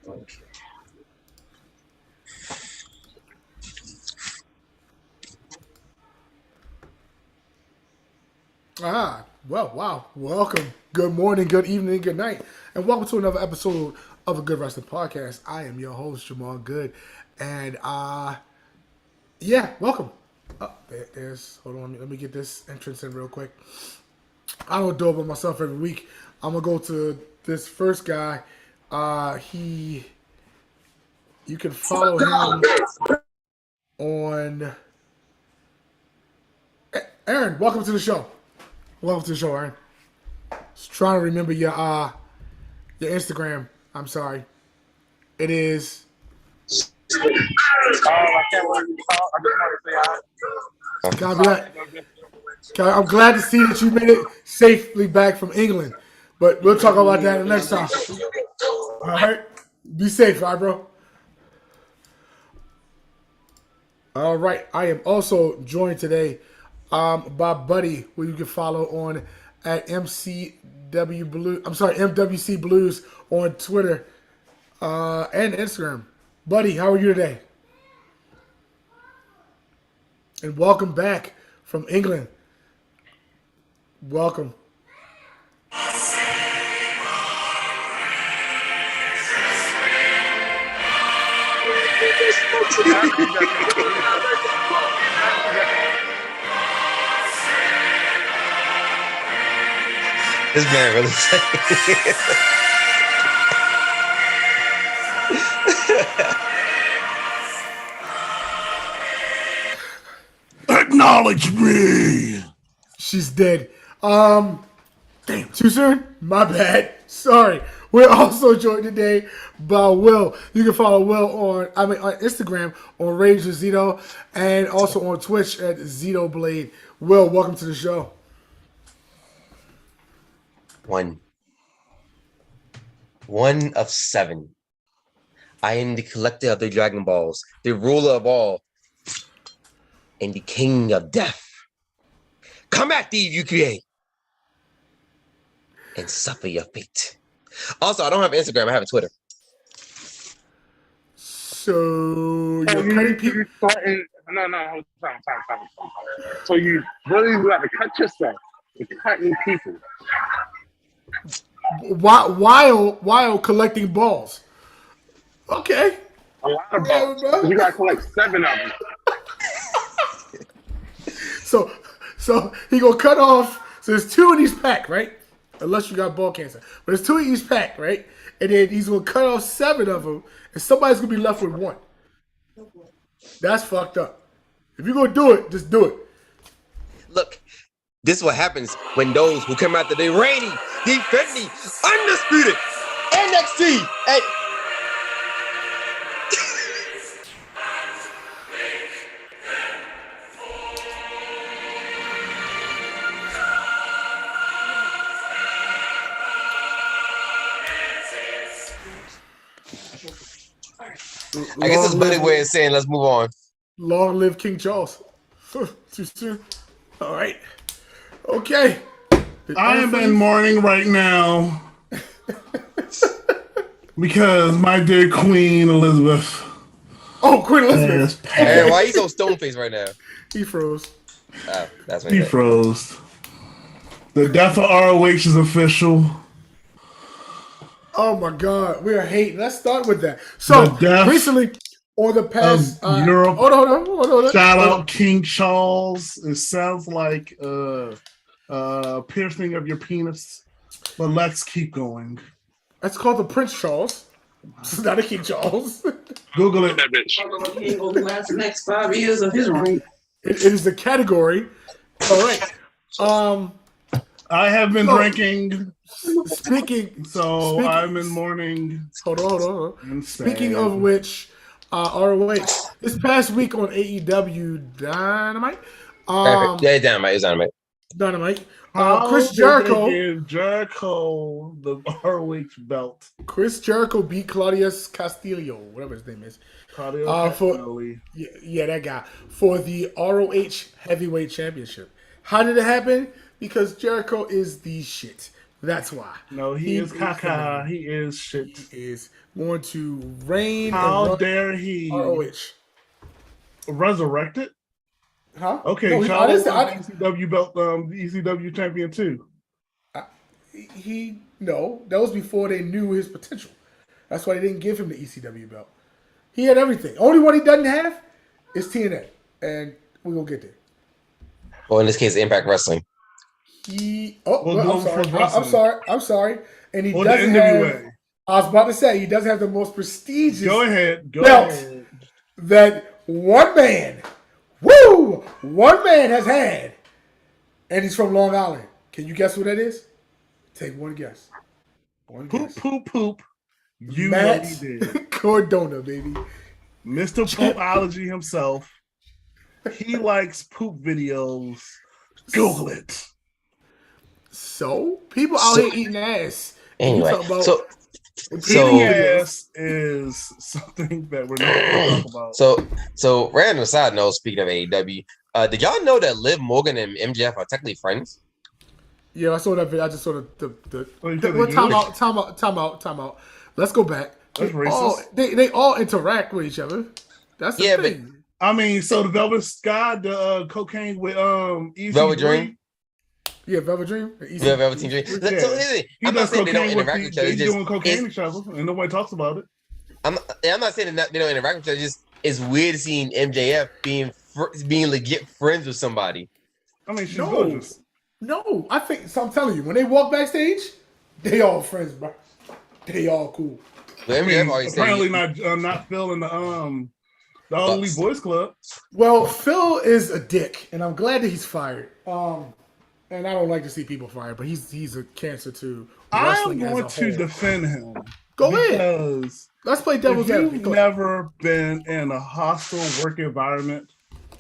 Well, wow. Welcome. Good morning, good evening, good night. And welcome to another episode of a Good Wrestling Podcast. I am your host, Jamal Good. And welcome. Hold on, let me get this entrance in real quick. I don't do it by myself every week. I'm gonna go to this first guy. You can follow him on Aaron. Welcome to the show. Welcome to the show, Aaron. Just trying to remember your Instagram. I'm sorry. It is. I can't wait to talk. I just want to say hi. I'm glad to see that you made it safely back from England. But we'll talk about that the next time. All right? Be safe, all right, bro? All right. I am also joined today by Buddy, who you can follow on at MWC Blues on Twitter and Instagram. Buddy, how are you today? And welcome back from England. Welcome. This man really said Acknowledge me. She's dead. Damn, too soon? My bad. Sorry. We're also joined today by Will. You can follow Will on Instagram on Rage with Zito and also on Twitch at Zito Blade. Will, welcome to the show. One of 7. I am the collector of the Dragon Balls, the ruler of all, and the king of death. Come at thee, you create, and suffer your fate. Also, I don't have Instagram. I have a Twitter. So you're cutting people. No. Time. So you really got to cut yourself. You're cutting people. While collecting balls. Okay. A lot of balls. You got to collect 7 of them. So he gonna cut off. So there's 2 in each pack, right? Unless you got ball cancer, but there's 2 in each pack, right? And then he's gonna cut off 7 of them, and somebody's gonna be left with 1. That's fucked up. If you're gonna do it, just do it. Look, this is what happens when those who come after the reigning, defending, undisputed NXT. Hey. I guess it's a better way of saying let's move on. Long live King Charles. Too soon. All right. Okay. I am in mourning right now because my dear Queen Elizabeth. Oh, Queen Elizabeth. Hey, why are you so stone faced right now? He froze. Oh, that's what He froze. The death of ROH is official. Oh my God, we are hating. Let's start with that. So recently, or the past Europe. Hold on. Shout out King Charles. It sounds like piercing of your penis, but let's keep going. That's called the Prince Charles. It's not a King Charles. Google it. That bitch. He will last the next 5 years of his reign. It is the category. All right. I have been drinking. Speaking, I'm in mourning. Hold on. Speaking of which, ROH this past week on AEW Dynamite. Yeah, Dynamite. It's Dynamite. Chris Jericho. Give Jericho the ROH belt. Chris Jericho beat Claudius Castillo, whatever his name is. That guy for the ROH Heavyweight Championship. How did it happen? Because Jericho is the shit. That's why. No, he is caca. phenomenal. He is shit. He is going to reign How and run dare he ROH. resurrect it? Huh? Okay, No, Charlo won the ECW belt, the ECW champion too. That was before they knew his potential. That's why they didn't give him the ECW belt. He had everything. Only one he doesn't have is TNA, and we're gonna get there. Well, in this case, Impact Wrestling. I'm sorry. And he Or doesn't the have. NWA. I was about to say he doesn't have the most prestigious Go ahead. belt that one man has had, and he's from Long Island. Can you guess who that is? Take one guess. Poop. You Matt know he did. Cardona, baby. Mr. Poopology himself. He likes poop videos. Google it. So people out here eating ass. Anyway, Eating ass is something that we're not going to talk about. So random side note. Speaking of AEW, did y'all know that Liv Morgan and MJF are technically friends? Yeah, I saw that video. I just saw the time out. Let's go back. That's racist. They all interact with each other. That's the thing. I mean, so the Velvet Sky, the cocaine with Easy Velvet Dream. Yeah, Velvet Dream. Yeah, Velvet Dream. Yeah. So he does cocaine with they doing cocaine with each other, and nobody talks about it. I'm not saying that they don't interact with each other. It's weird seeing MJF being legit friends with somebody. I mean, she's gorgeous. No, I think so. I'm telling you, when they walk backstage, they all friends, bro. They all cool. But MJF apparently not Phil in the Only Boys Club. Well, Phil is a dick, and I'm glad that he's fired. And I don't like to see people fired, but he's a cancer to wrestling. I'm going to defend him. Go ahead. Let's play devil's advocate. If you've never been in a hostile work environment,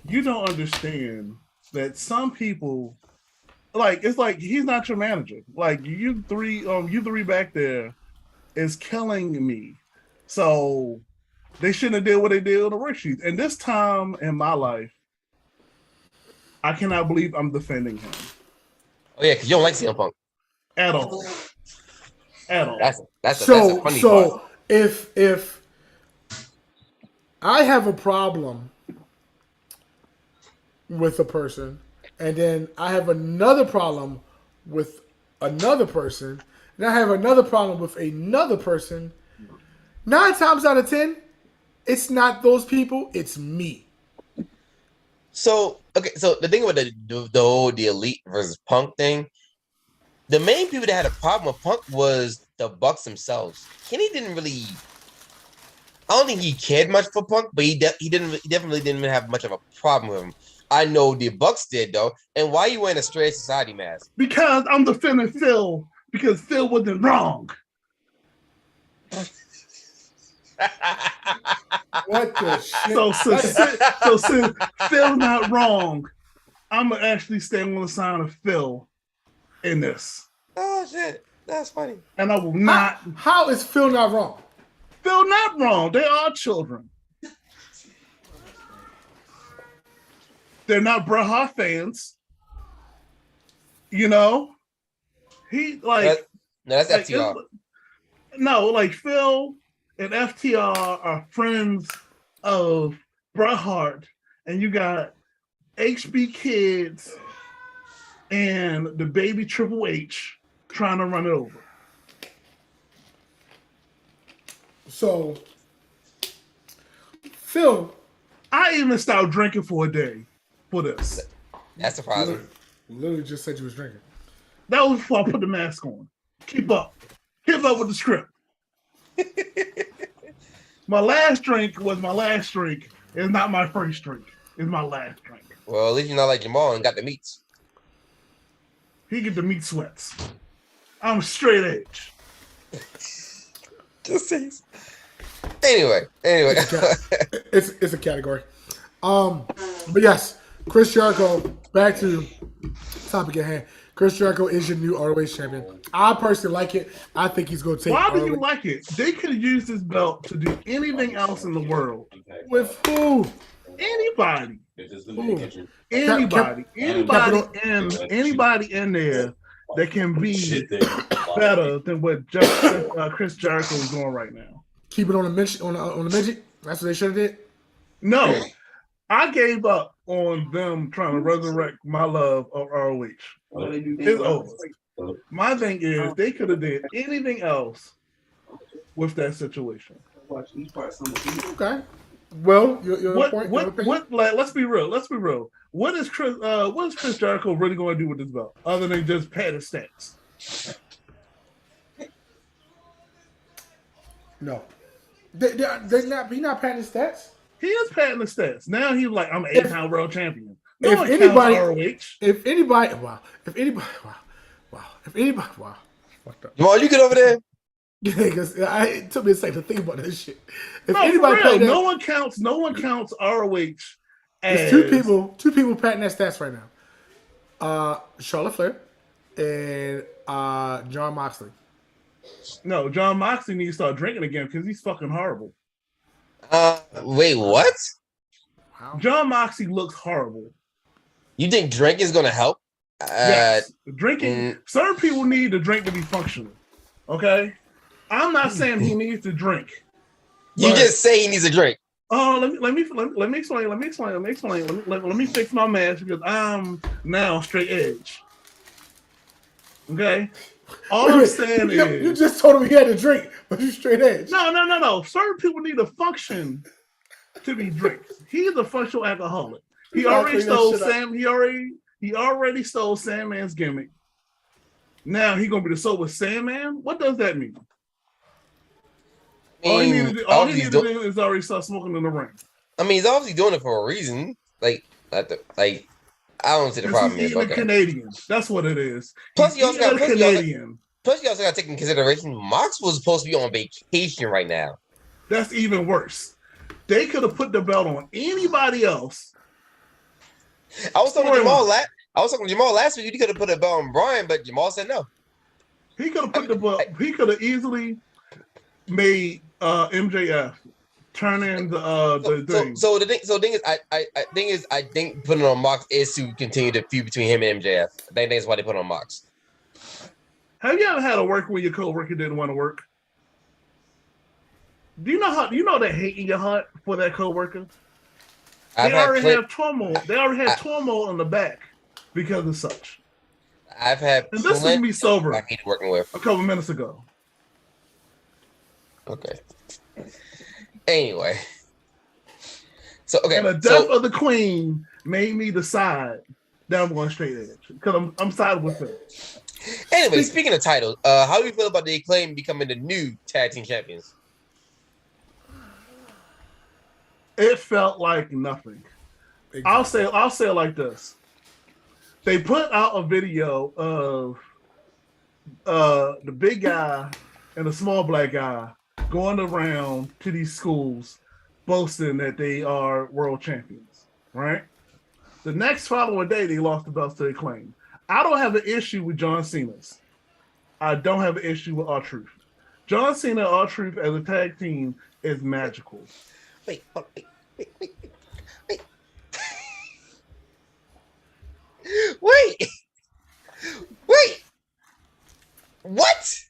you don't understand that some people, it's like he's not your manager. Like you three back there is killing me. So they shouldn't have did what they did on the worksheet. And this time in my life, I cannot believe I'm defending him. Oh yeah, because you don't like CM Punk at all. That's a funny part. If I have a problem with a person, and then I have another problem with another person, and I have another problem with another person, 9 times out of 10, it's not those people, it's me. So the thing with the Elite versus Punk thing, the main people that had a problem with Punk was the Bucks themselves. Kenny didn't really. I don't think he cared much for Punk, but he definitely didn't have much of a problem with him. I know the Bucks did though. And why are you wearing a Straight Society mask? Because I'm defending Phil. Because Phil wasn't wrong. What the shit? So since Phil not wrong, I'm gonna actually stand on the side of Phil in this. Oh shit, that's funny. And I will not. How is Phil not wrong? Phil not wrong. They are children. They're not Bret Hart fans. You know, he like. No, that's FTR. No, like Phil and FTR are friends of Bret Hart, and you got HB Kids and the baby Triple H trying to run it over. So, Phil, I even stopped drinking for a day for this. That's surprising. Literally just said you was drinking. That was before I put the mask on. Keep up with the script. My last drink was my last drink. It's not my first drink. It's my last drink. Well, at least you're not like Jamal and got the meats. He get the meat sweats. I'm straight edge. Just say. Anyway. It's a category. But yes, Chris Jericho. Back to topic at hand. Chris Jericho is your new ROH champion. I personally like it. I think he's going to take. Why do you like it? They could have used this belt to do anything else in the world. With who? Anybody. Who? Anybody in there that can be Shit, they better than what Chris Jericho is doing right now. Keep it on the midget. On the midget. That's what they should have did. No, I gave up on them trying to resurrect my love of ROH. It's over. My thing is they could have did anything else with that situation. Okay. Well, your point. Let's be real. What is Chris Jericho really going to do with this belt other than just pad his stats? No. He's not patting his stats. He is padding the stats. Now he's like, I'm an 8-pound world champion. If anybody, wow. Jamal, you get over there. Yeah, because it took me a second to think about this shit. If No, anybody for real, that, no one counts ROH as there's two people patting their stats right now. Charlotte Flair and John Moxley. No, John Moxley needs to start drinking again because he's fucking horrible. Wait, what? Wow. John Moxley looks horrible. You think drink is gonna help? Yes. Drinking. Certain people need to drink to be functional. Okay, I'm not saying he needs to drink. You just say he needs a drink. Oh, let me explain. Let me fix my mask because I'm now straight edge. Okay. All I'm saying is you just told him he had to drink, but you straight edge. No. Certain people need to function to be drinks. He's a functional alcoholic. He already stole Sam. He already stole Sandman's gimmick. Now he's gonna be the sober Sandman. What does that mean? All he needed to do is already start smoking in the ring. I mean, he's obviously doing it for a reason. I don't see the problem. He's a Canadian. That's what it is. Plus, you also got Canadian. Plus, you also got to take in consideration Mox was supposed to be on vacation right now. That's even worse. They could have put the belt on anybody else. I was talking to Jamal last week. You could have put a belt on Brian, but Jamal said no. He could have put the belt. He could have easily made MJF turn in the thing. So the thing is, I think putting it on Mox is to continue the feud between him and MJF. I think that's why they put it on Mox. Have you ever had a work where your coworker didn't want to work? Do you know that hate in your heart for that coworker? They already have turmoil. They already had turmoil in the back because of such. I've had. And this is me sober. I hate working with a couple minutes ago. Okay. Anyway. So okay. And the death of the queen made me decide that I'm going straight edge because I'm siding with her. Anyway, speaking of titles, how do you feel about the Acclaim becoming the new tag team champions? It felt like nothing. Exactly. I'll say it like this. They put out a video of the big guy and the small black guy going around to these schools boasting that they are world champions, right? The next following day, they lost the belts to Acclaim. I don't have an issue with John Cena's. I don't have an issue with R-Truth. John Cena and R-Truth as a tag team is magical. Wait. What?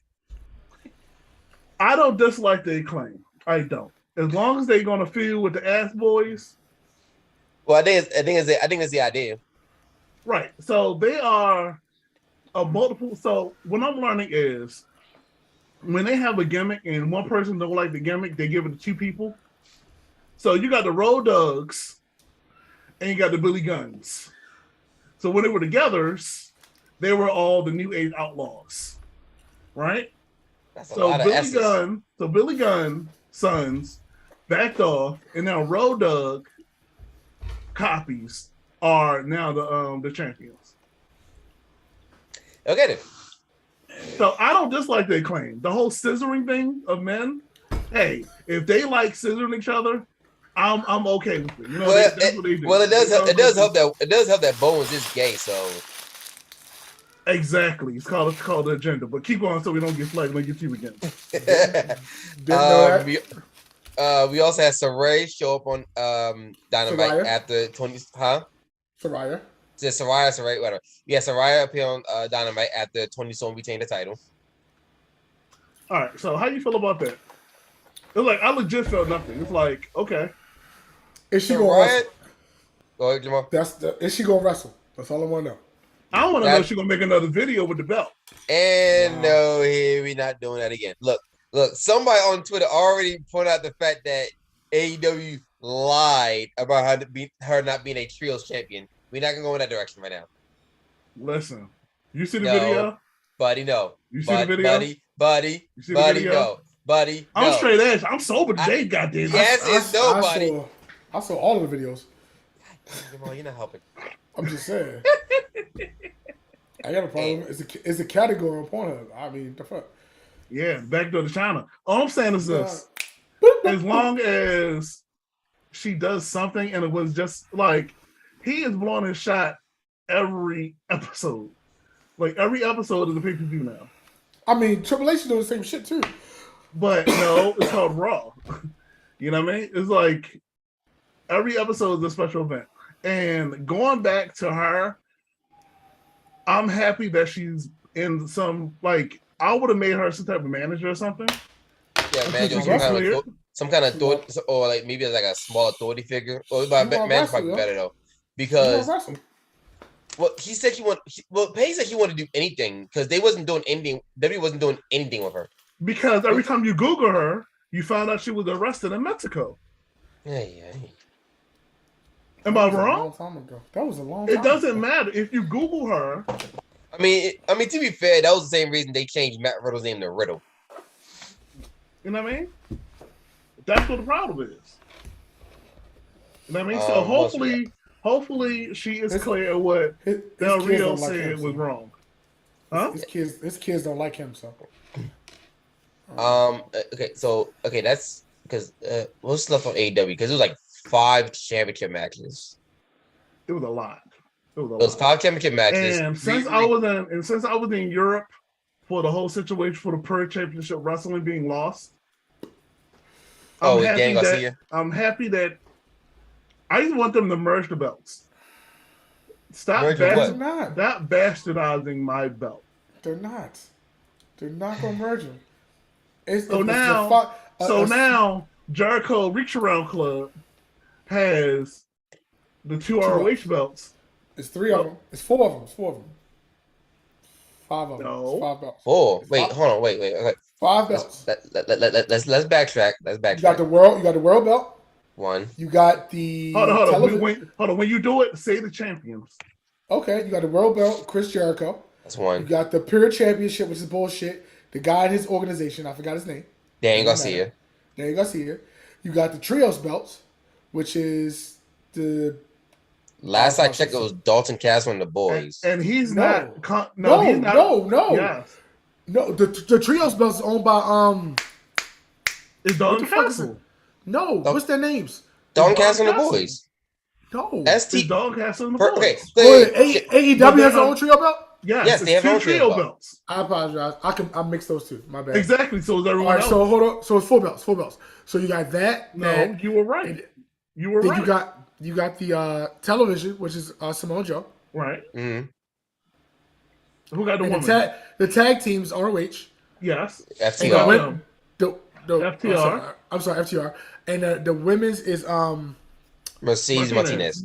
I don't dislike the Acclaim. I don't. As long as they're gonna feud with the ass boys. Well, I think it's the idea. Right. So they are a multiple. So what I'm learning is when they have a gimmick and one person don't like the gimmick, they give it to two people. So you got the Road Dogs and you got the Billy Guns. So when they were together, they were all the New Age Outlaws. Right? That's a lot of Billy Gunn sons backed off, and now Road Dogg copies are now the champions. Okay then. So I don't dislike their claim. The whole scissoring thing of men. Hey, if they like scissoring each other, I'm okay with it. You know, that's what they do. Well, it does help that Bowens is gay. So exactly, it's called the agenda. But keep going so we don't get flagged when we get you again. We also had Saray show up on Dynamite Saraya? after 20. Huh? Saraya. Saraya, whatever. Yeah, Saraya appeared on Dynamite after Tony Storm retained the title. All right, so how you feel about that? It's like I legit felt nothing. It's like, okay, Is she gonna Saraya, wrestle? go ahead, Jamal. Is she gonna wrestle? That's all I want to know. I want to know if she's gonna make another video with the belt. And no, here we not doing that again. Look, somebody on Twitter already pointed out the fact that AEW lied about her not being a trios champion. We're not gonna go in that direction right now. Listen, you see the video? Buddy, no. You see the video? Buddy, You see the video? no. Buddy, I'm no. straight edge. I'm sober today, goddamn. Yes, it's nobody. I saw all of the videos. Jamal, you're not helping. I'm just saying. I got a problem. It's a category on Pornhub. I mean, the fuck. Yeah, backdoor to China. All I'm saying is this: as long as she does something, and it was just like he is blowing his shot every episode, like every episode of the pay-per-view now. I mean, Triple H is doing the same shit too. But no, it's called Raw. You know what I mean? It's like every episode is a special event. And going back to her, I'm happy that she's in some, like, I would have made her some type of manager or something. Yeah, manager, some kind of authority, or like maybe like a small authority figure. Or manager probably better though, because well, he said Paige said he wanted to do anything because they wasn't doing anything. WWE wasn't doing anything with her. Because every time you Google her, you found out she was arrested in Mexico. Yeah. Am I wrong? A long time ago. That was a long time It doesn't matter if you Google her. I mean, to be fair, that was the same reason they changed Matt Riddle's name to Riddle. You know what I mean? That's what the problem is. You know what I mean? So hopefully she is clear of what Del Rio said was wrong. Huh? His kids don't like him, so. Okay, that's because what's left on AEW because it was like 5 championship matches. It was a lot. It was 5 championship matches. And since I was in Europe for the whole situation for the Per Championship Wrestling being lost, I'm happy that I just want them to merge the belts. Stop bastardizing my belt. They're not. They're not gonna merge them. Now Jericho Reach Around Club has the 2 ROH belts. It's 3 of them. It's 4 of them. It's 4 of them. 5 of them. No. It's 5 belts. 4. Wait, hold on. Wait. Okay. 5 belts. Let's backtrack. You got the world belt. 1. You got the hold on. When you do it, say the champions. Okay, you got the world belt, Chris Jericho. That's 1. You got the Pure Championship, which is bullshit. The guy in his organization, I forgot his name. Daniel Garcia. You got the Trios belts, which is the. Last I checked, it was Dalton Castle and the boys. And he's No. not. No. Yes. No, the Trios belts is owned by It's Dalton Castle. No, what's their names? Dalton Castle and the boys. No. It's Dalton Castle and the boys. Okay. AEW has their own trio belt? Yes, they have 2 their own trio belts. I apologize. I mixed those 2. My bad. Exactly. So is everyone All right, else. so hold on. So it's 4 belts. 4 belts. So you got that. No, you were right. You were then right. You got the television, which is Samoa Joe. Right. Mm-hmm. Who got the and woman? The tag teams ROH. Yes. FTR. FTR. I'm sorry, FTR. And the women's is Mercedes Martinez.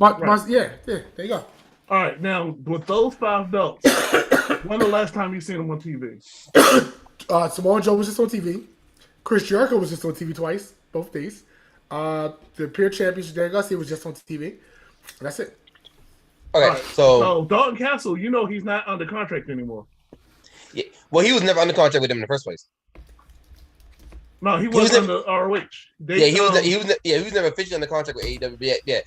Yeah, there you go. All right, now with those 5 belts, when the last time you seen them on TV? Samoa Joe was just on TV. Chris Jericho was just on TV twice, both days. The Pure Championship, Daniel Garcia was just on TV. And that's it. Okay, right, so Dalton Castle, he's not under contract anymore. Yeah, well, he was never under contract with them in the first place. No, he was under ROH. He was never officially under contract with AEW. Yeah.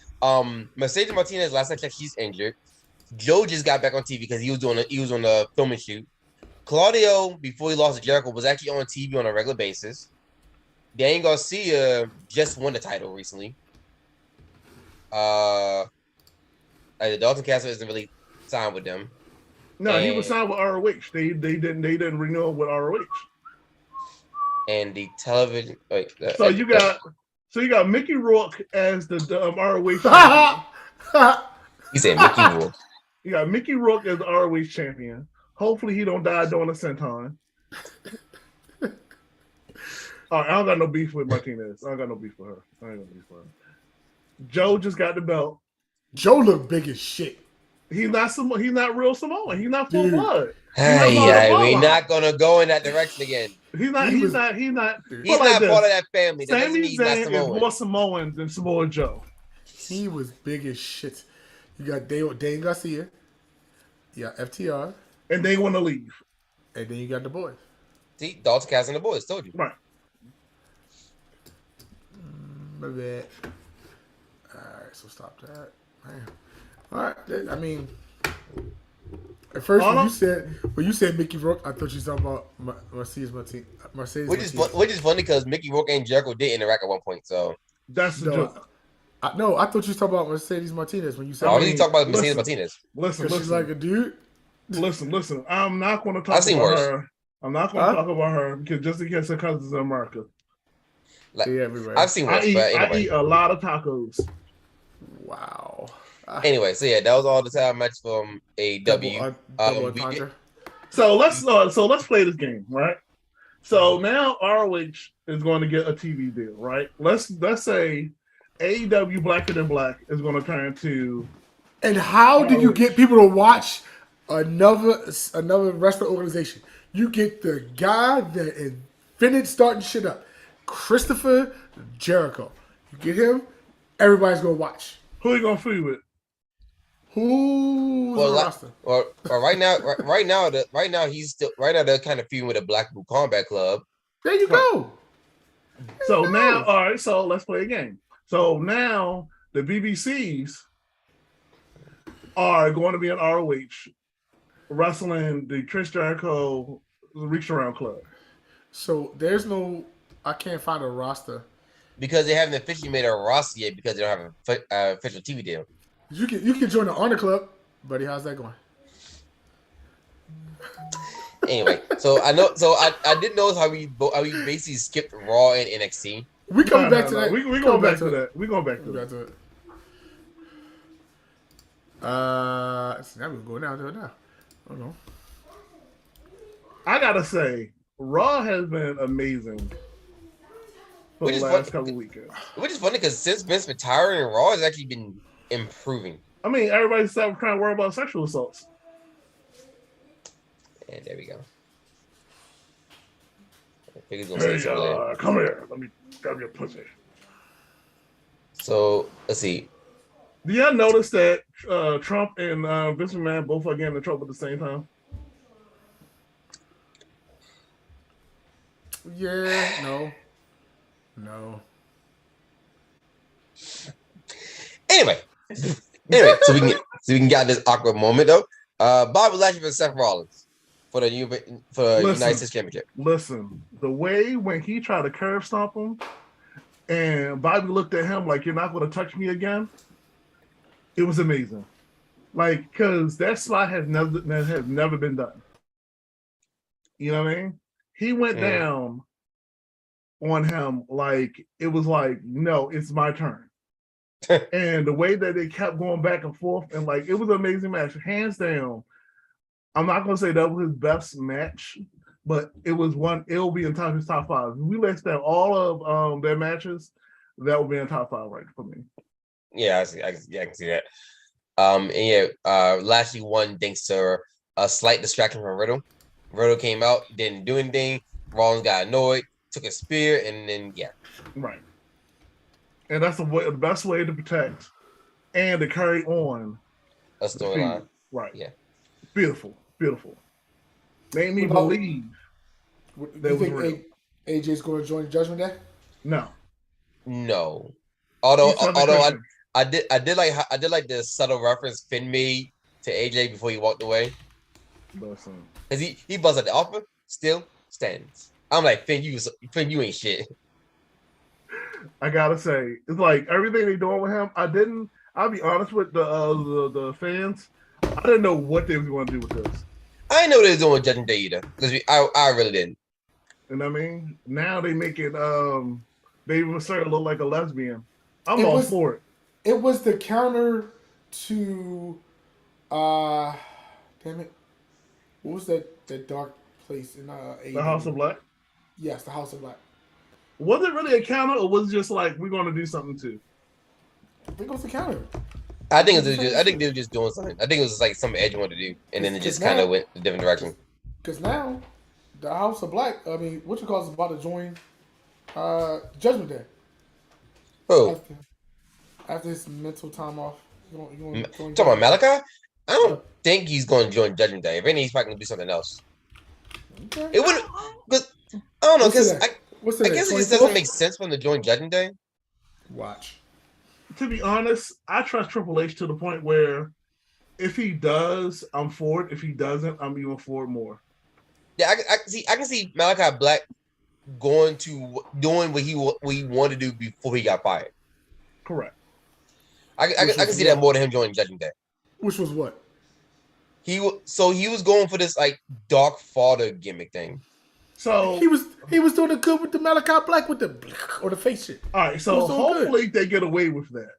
Mercedes Martinez, last I checked, she's injured. Joe just got back on TV because he was on the filming shoot. Claudio, before he lost to Jericho, was actually on TV on a regular basis. Daniel Garcia just won the title recently. The Dalton Castle isn't really signed with them. No, he was signed with ROH. They didn't renew with ROH. And the television. So you got Mickey Rourke as the ROH. He said Mickey Rourke. You got Mickey Rourke as the ROH champion. Hopefully he don't die during the senton. All right, I don't got no beef with Martinez. I ain't got no beef with her. Joe just got the belt. Joe looked big as shit. He's not real Samoan. He's not full Dude. blood. We're not gonna go in that direction again. He's not He's not like part of that family. That Sami Zayn is Samoan. more Samoan than Samoa Joe. He was big as shit. You got Dane Garcia. You got FTR. And they want to leave. And then you got the boys. See, Dalton Castle and the boys, told you. Right. My bad. Alright, so stop that. Man. Alright, I mean, at first when you said Mickey Rourke, I thought you were talking about Mercedes Martinez. Which is funny because Mickey Rourke and Jericho did interact at one point, so. That's the joke. I thought you were talking about Mercedes Martinez when you said. I was talking about Mercedes Martinez. Listen. She's like a dude. Listen. I'm not going to talk about her. I'm not going to talk about her because just in case her cousin's in America. Like, yeah, everywhere. I've seen worse, I eat a lot of tacos. Wow. Anyway, so yeah, that was all the time match from AEW. So let's play this game, right? So now ROH is going to get a TV deal, right? Let's say AEW Blacker Than Black is going to turn to. And how do you get people to watch another wrestling organization? You get the guy that invented starting shit up, Christopher Jericho. You get him, everybody's gonna watch. Who are you gonna feud with? Who's the roster? Well, right now they're kind of feuding with the Blackpool Combat Club. There you go. So now, all right. So let's play a game. So now the BBCs are going to be in ROH wrestling the Chris Jericho Reach Around Club. So I can't find a roster because they haven't officially made a roster yet because they don't have an official TV deal. You can join the Honor Club, buddy. How's that going? Anyway, so I didn't know how we basically skipped Raw and NXT. We coming back to that. We going back to that. We going back to that. it. So now we're going down to it now. I don't know. I gotta say, Raw has been amazing for the last couple weekends. Which is funny because since Vince retiring, Raw has actually been improving. I mean, everybody's trying to worry about sexual assaults. And there we go. Come here. Let me grab your pussy. So let's see. Do y'all notice that Trump and Vince McMahon both are getting in trouble at the same time? Yeah, no. Anyway, so we can get this awkward moment though. Bobby Lashley versus Seth Rollins for the United States Championship. Listen, the way when he tried to curve stomp him, and Bobby looked at him like, "You're not going to touch me again." It was amazing, like because that spot has never been done. You know what I mean? He went down on him like it was like, no, it's my turn. And the way that they kept going back and forth, and like it was an amazing match, hands down. I'm not gonna say that was his best match, but it was one. It will be in his top five. If we list down all of their matches, that will be in top five right for me. Yeah, I can see that. Lashley won thanks to a slight distraction from Riddle. Riddle came out, didn't do anything. Rollins got annoyed, took a spear, and then right. And that's the best way to protect and to carry on a storyline. Right. Yeah. Beautiful. Made me believe. You think AJ's going to join Judgment Day? No. Although I did like the subtle reference Finn made to AJ before he walked away. Because he buzzed at the offer, still stands. I'm like, Finn, you ain't shit. I gotta say, it's like everything they doing with him. I'll be honest with the fans. I didn't know what they was going to do with this. I didn't know they was doing Judgment Day either. Because I really didn't. You know what I mean? Now they make it Baby Mysterio look like a lesbian. I'm all for it. It was the counter to Damn it. What was that dark place in The House of Black. Yes, the House of Black. Was it really a counter, or was it just like we're going to do something too? I think it was the counter. I think they were just doing something. I think it was like something Edge wanted to do, and then it just kind of went a different direction. Because now, the House of Black, I mean, what you call is about to join Judgment Day. Oh, After his mental time off. talking about Malachi? I don't think he's going to join Judgment Day. If anything, he's probably going to do something else. Okay. It wouldn't, because I don't know, because I guess it just 24th? doesn't make sense for him to join Judgment Day. Watch. To be honest, I trust Triple H to the point where if he does, I'm for it. If he doesn't, I'm even for it more. Yeah, I can see Malachi Black going to doing what he wanted to do before he got fired. Correct. I can see that more than him joining Judgment Day. Which was what? He was going for this like Dark Father gimmick thing. So he was doing it good with the Malachi Black with the face shit. All right, so hopefully they get away with that.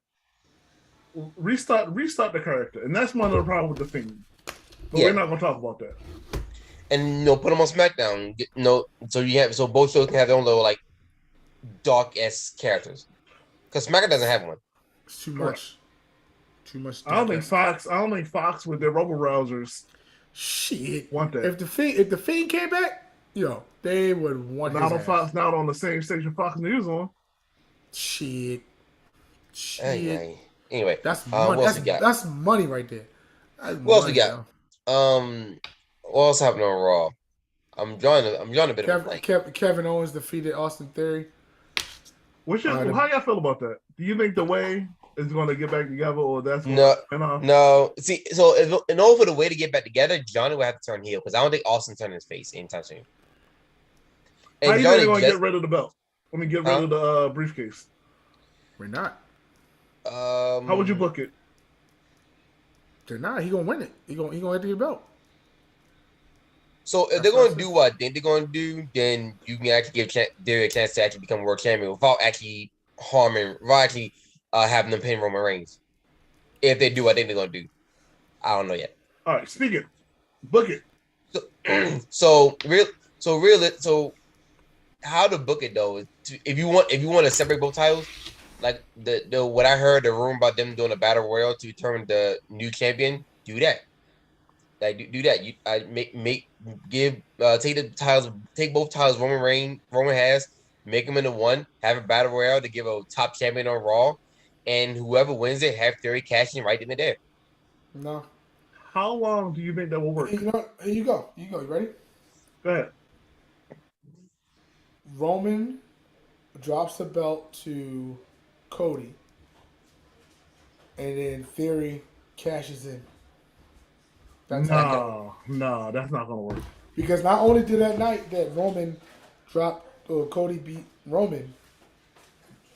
Restart the character, and that's one of the problems with the Fiend. But we're not gonna talk about that. And put him on SmackDown. So both shows can have their own little like dark-esque characters. Because SmackDown doesn't have one. It's too much. Too much. I don't think Fox with their robo rousers. Shit. Want that? If the Fiend came back, they would want not on Fox, not on the same station Fox News on. Shit. Anyway, that's money. That's money right there. What else we got? What else happened on Raw? I'm drawing a bit of a blank. Kevin Owens defeated Austin Theory. How y'all feel about that? Do you think the way is going to get back together, or that's no? See, so in order for the way to get back together, Johnny would have to turn heel because I don't think Austin turned his face anytime soon. And how you think they're going to get rid of the belt? Let me get rid of the briefcase. We're not. How would you book it? They're not. He gonna win it. He gonna have to get a belt. So if they're going to do what I think they're going to do, then you can actually give Derek a chance to actually become world champion without actually having them pin Roman Reigns. If they do what I think they're going to do, I don't know yet. All right, speak it, book it. So how to book it though is if you want to separate both titles, like the what I heard the rumor about them doing a battle royal to determine the new champion, do that. Like do that. Take both titles Roman has, make them into one, have a battle royale to give a top champion on Raw, and whoever wins it have Theory cash in right in the there. No. How long do you think that will work? Here you go. You ready? Go ahead. Roman drops the belt to Cody, and then Theory cashes in. No, that's not gonna work. Because not only did that night that Roman dropped, Cody beat Roman,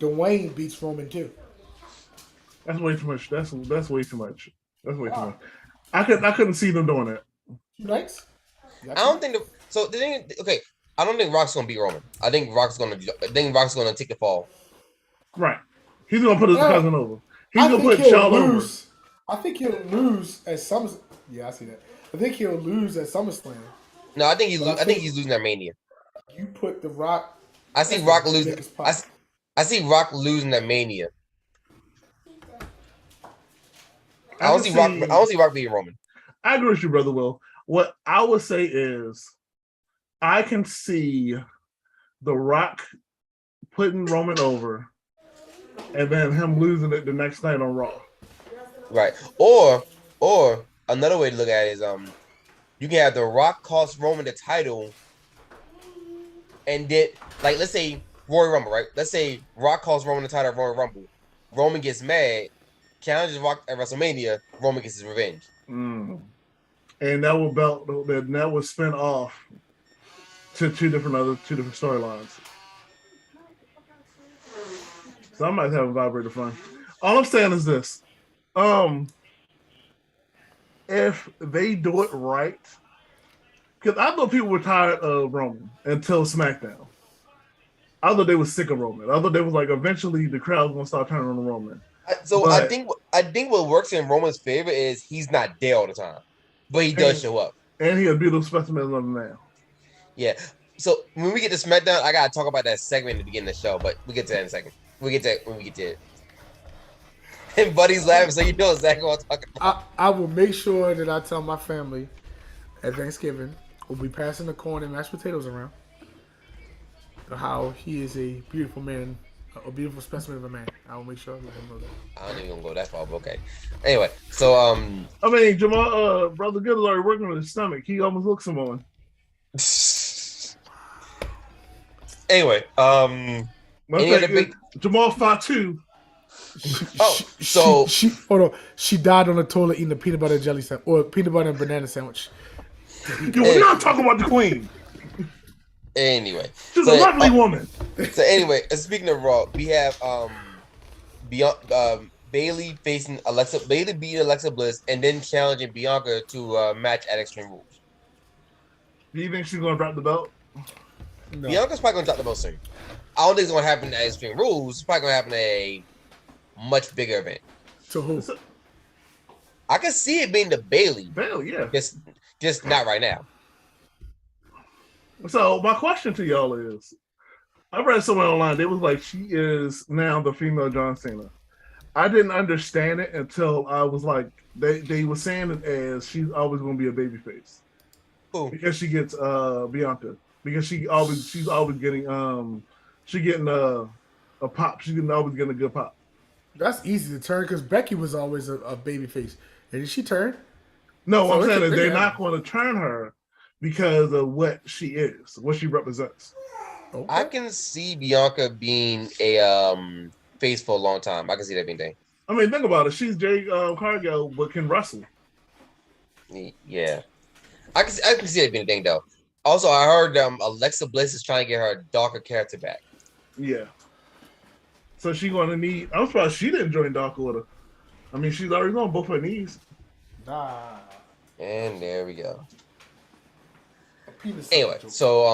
Dwayne beats Roman too. That's way too much. That's way too much. That's way too much. I couldn't see them doing that. Nice. I don't think so. The thing, okay, I don't think Rock's gonna beat Roman. I think Rock's gonna take the fall. Right. He's gonna put his cousin over. He's gonna put Shaw over. I think he'll lose at SummerSlam. Yeah, I see that. I think he'll lose at SummerSlam. No, I think he's losing at Mania. You put the Rock. I see Rock losing. I see Rock losing at Mania. I don't see Rock beating Roman. I agree with you, brother Will. What I would say is, I can see The Rock putting Roman over, and then him losing it the next night on Raw. Right. Or another way to look at it is you can have The Rock cost Roman the title, and then let's say Royal Rumble, right? Let's say Rock costs Roman the title at Royal Rumble. Roman gets mad, challenges Rock at WrestleMania. Roman gets his revenge. And that will spin off to two different storylines. So I might have a vibrator fun. All I'm saying is this. If they do it right, because I thought people were tired of Roman until SmackDown. I thought they were sick of Roman. I thought they was like, eventually the crowd's gonna start turning on Roman. So But I think what works in Roman's favor is he's not there all the time, but he does show up. and he a beautiful specimen of a man. Yeah. So when we get to SmackDown, I gotta talk about that segment at the beginning of the show, but we get to that in a second. We get to it when we get to it. And Buddy's laughing, so you know exactly what I'm talking about. I will make sure that I tell my family at Thanksgiving we'll be passing the corn and mashed potatoes around. How he is a beautiful man, a beautiful specimen of a man. I will make sure I let him know that. I don't even go that far, but okay. Anyway, so I mean, Jamal, Brother Good is already working on his stomach. He almost looks Samoan. anyway, any other big Jamal Fatu. She hold on. She died on the toilet eating a peanut butter and jelly sandwich or peanut butter and banana sandwich. We're not talking about the queen. Anyway, She's a lovely woman. So anyway, speaking of Raw, we have Bailey facing Bailey beating Alexa Bliss and then challenging Bianca to a match at Extreme Rules. Do you think she's gonna drop the belt? No. Bianca's probably gonna drop the belt soon. I don't think it's gonna happen at Extreme Rules. It's probably gonna happen at a much bigger event. To who? I can see it being the Bailey. Bailey, yeah. Just not right now. So my question to y'all is, I read somewhere online, they was like, she is now the female John Cena. I didn't understand it until I was like, they were saying it as she's always going to be a babyface. Who? Because she gets Bianca. Because she's always getting a pop. She's always getting a good pop. That's easy to turn because Becky was always a baby face. And did she turn? No, what I'm saying is they're yeah. not going to turn her because of what she is, what she represents. Okay. I can see Bianca being a face for a long time. I can see that being thing. I mean, think about it. She's Jay Cargill, but can wrestle. Yeah, I can see that being a thing though. Also, I heard Alexa Bliss is trying to get her darker character back. Yeah. So she's going to need. I'm surprised she didn't join Dark Order. I mean, she's already on both her knees. Nah. And there we go. Anyway, so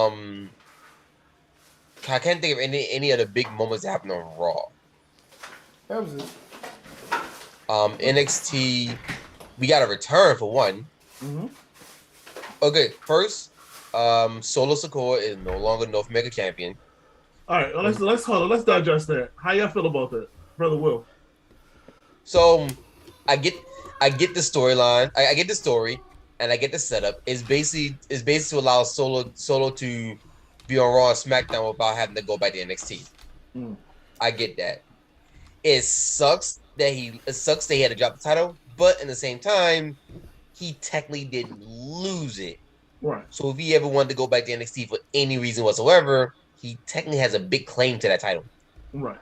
I can't think of any other big moments that happened on Raw. That was it. NXT, we got a return for one. Mm-hmm. Okay, first, Solo Sikoa is no longer North American champion. All right, let's hold on. Let's digest that. How y'all feel about that, Brother Will? So, I get the storyline. I get the story, and I get the setup. It's basically to allow Solo to be on Raw and SmackDown without having to go back to NXT. I get that. It sucks that he had to drop the title, but in the same time, he technically didn't lose it. Right. So if he ever wanted to go back to NXT for any reason whatsoever, he technically has a big claim to that title. Right.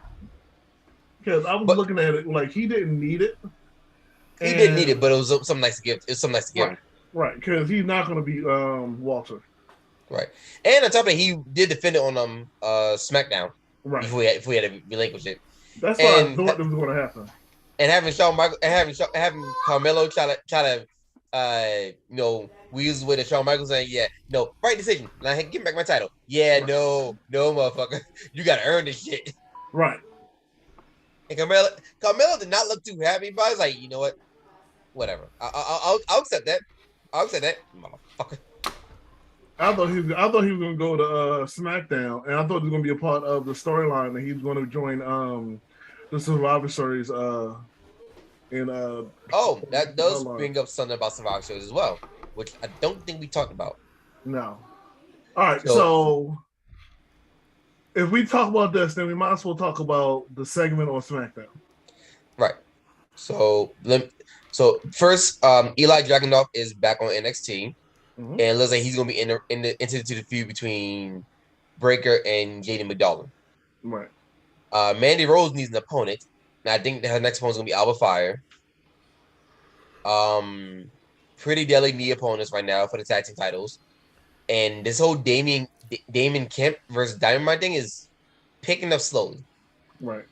Because I was looking at it like he didn't need it. He didn't need it, but it was something nice to give. It was something nice to give. Right, because he's not going to be Walter. Right, and on top of it, he did defend it on SmackDown. Right. Before we had to relinquish it. That's why I thought this was going to happen. And having Carmelo try to weasel his way to Shawn Michaels saying, "Yeah, no, right decision. Now give me back my title." Yeah, right. no, motherfucker, you got to earn this shit. Right. And Carmelo did not look too happy, but I was like, you know what? Whatever. I'll accept that. I'll accept that, motherfucker. I thought he was going to go to SmackDown, and I thought it was going to be a part of the storyline that he was going to join the Survivor Series. That does bring up something about Survivor Series as well, which I don't think we talked about. No. All right, so if we talk about this, then we might as well talk about the segment on SmackDown. Right. So first, Eli Dragunov is back on NXT. Mm-hmm. And it looks like he's going to be into the feud between Breakker and JD McDonald. Right. Mandy Rose needs an opponent. And I think that her next opponent is going to be Alba Fire. Pretty deadly knee opponents right now for the tag team titles. And this whole Damien Kemp versus Dynamite thing is picking up slowly. Right.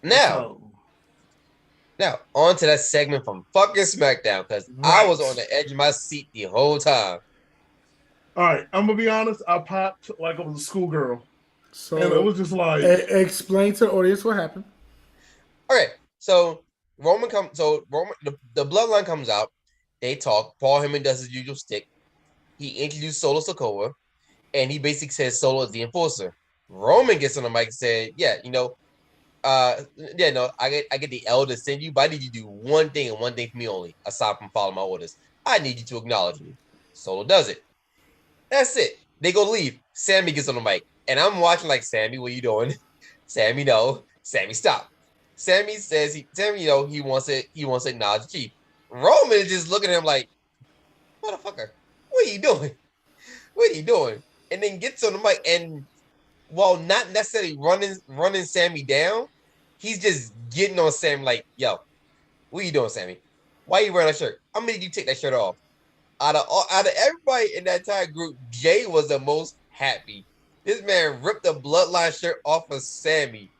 Now, on to that segment from fucking SmackDown, because I was on the edge of my seat the whole time. All right, I'm going to be honest. I popped like I was a schoolgirl. So and it was just like... Explain to the audience what happened. Okay, so Roman, the bloodline comes out. They talk. Paul Heyman does his usual stick. He introduced Solo Sokoa, and he basically says Solo is the enforcer. Roman gets on the mic and said, "Yeah, I get the elder to send you, but I need you to do one thing and one thing for me only, aside from following my orders. I need you to acknowledge me." Solo does it. That's it. They go leave. Sammy gets on the mic, and I'm watching like, Sammy, what are you doing? Sammy, no. Sammy, stop. Sammy says he wants to acknowledge Chief. Roman is just looking at him like, motherfucker, what are you doing? What are you doing? And then gets on the mic, and while not necessarily running Sammy down, he's just getting on Sammy like, yo, what are you doing, Sammy? Why are you wearing a shirt? I'm gonna make you take that shirt off. Out of everybody in that entire group, Jay was the most happy. This man ripped the bloodline shirt off of Sammy.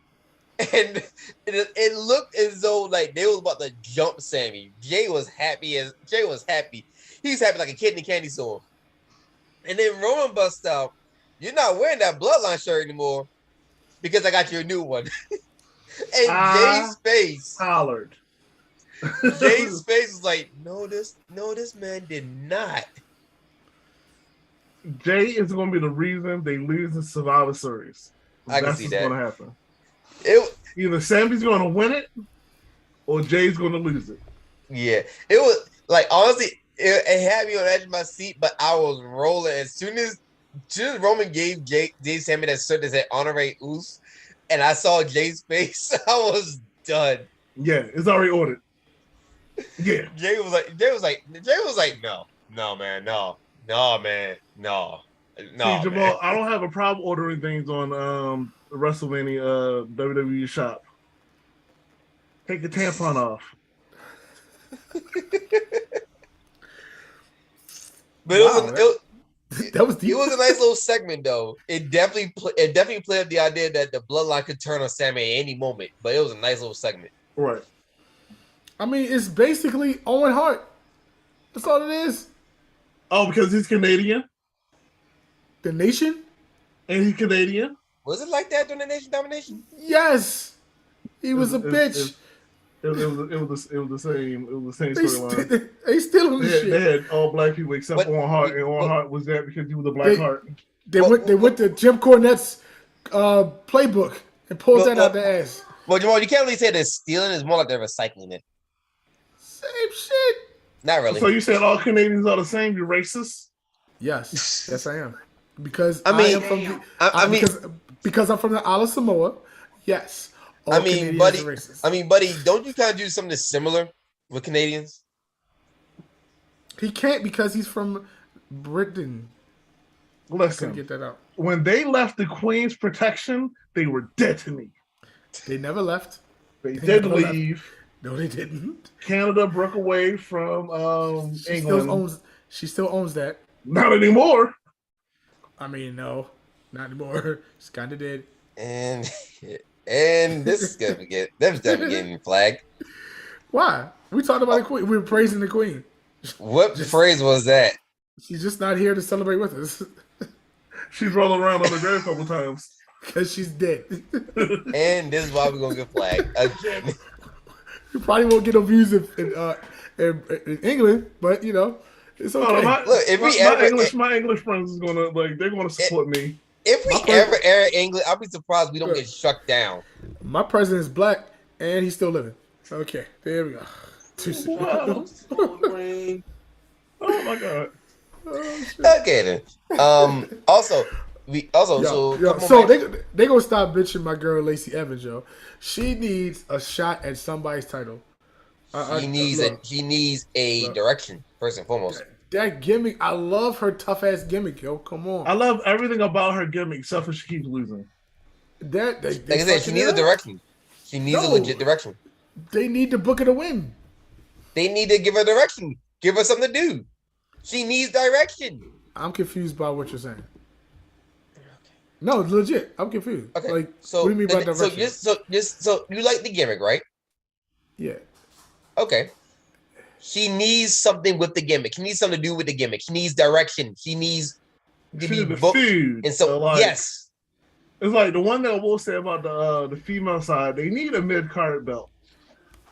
And it looked as though like they was about to jump Sammy. Jay was happy. He was happy like a kid in a candy store. And then Roman busts out, "You're not wearing that bloodline shirt anymore because I got you a new one." And Jay's face hollered. Jay's face was like, no, this man did not. Jay is going to be the reason they lose the Survivor Series. That's what's going to happen. Either Sammy's going to win it, or Jay's going to lose it. Yeah, it was like, honestly, it had me on the edge of my seat, but I was rolling as soon as Roman gave Sammy that shirt that said "Honorary Us," and I saw Jay's face. I was done. Yeah, it's already ordered. Yeah. Jay was like, no, man. See, Jamal, man. I don't have a problem ordering things on the WrestleMania WWE shop. Take the tampon off. But that was deep. It was a nice little segment, though. It definitely played up the idea that the bloodline could turn on Sammy at any moment. But it was a nice little segment. Right. I mean, it's basically Owen Hart. That's all it is. Oh, because he's Canadian? The Nation? And he's Canadian? Was it like that during the Nation Domination? Yes. He was a bitch. It was the same storyline. They still on the shit. They had all black people except Owen Hart, and Owen Hart was there because he was a black heart. They went to Jim Cornette's playbook and pulled that out their ass. Well, Jamal, you can't really say they're stealing. It's more like they're recycling it. Same shit. Not really. So you said all Canadians are the same? You're racist? Yes, yes, I am. Because because I'm from the Isle of Samoa. Yes. Buddy, don't you kind of do something similar with Canadians? He can't because he's from Britain. Listen, get that out. When they left the Queen's protection, they were dead to me. They never left. They did leave. No, they didn't. Canada broke away from England. She still owns that. Not anymore. I mean, no, not anymore. She's kind of dead. And this is gonna get getting flagged. Why? We talked about the Queen. We were praising the Queen. What phrase was that? She's just not here to celebrate with us. She's rolling around on the grave a couple times. Because she's dead. And this is why we're gonna get flagged again. You probably won't get no views in England, but you know, it's okay. My English friends is they're gonna support me. If we ever air England, I'll be surprised we don't get struck down. My president is black and he's still living. Okay, there we go. Wow. Oh my god. Oh, okay then. Also they gonna stop bitching my girl Lacey Evans, yo. She needs a shot at somebody's title. She needs a direction first and foremost. That gimmick, I love her tough ass gimmick, yo. Come on. I love everything about her gimmick, except for she keeps losing. Like I said, she needs a direction. She needs a legit direction. They need to book her to win. They need to give her direction. Give her something to do. She needs direction. I'm confused by what you're saying. No, legit. I'm confused. Okay. Like, so what do you mean by direction? So you like the gimmick, right? Yeah. Okay. She needs something with the gimmick. She needs something to do with the gimmick. She needs direction. She needs to be booked. Food. And so, yes. It's like the one that I will say about the female side, they need a mid card belt,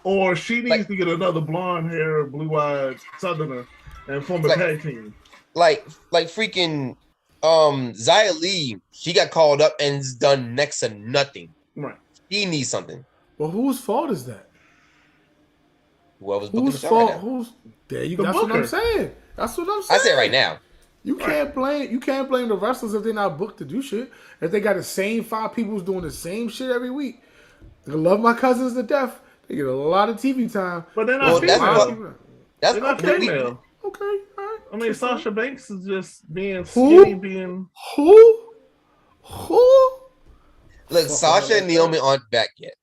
or she needs to get another blonde hair, blue eyed Southerner and form a tag team. Like freaking Xia Li, she got called up and is done next to nothing. Right. She needs something. Well, whose fault is that? Whoever's booking the Whose show right fault? now. There you The go. That's what booker. I'm saying. That's what I'm saying. I say it right now. You can't blame the wrestlers if they're not booked to do shit. If they got the same 5 people who's doing the same shit every week. I love my cousins to death. They get a lot of TV time. But they're not female. That's They're not okay. female. Okay, all right. I mean, Sasha Banks is just being skinny, being Who? Look, Sasha and Naomi aren't back yet.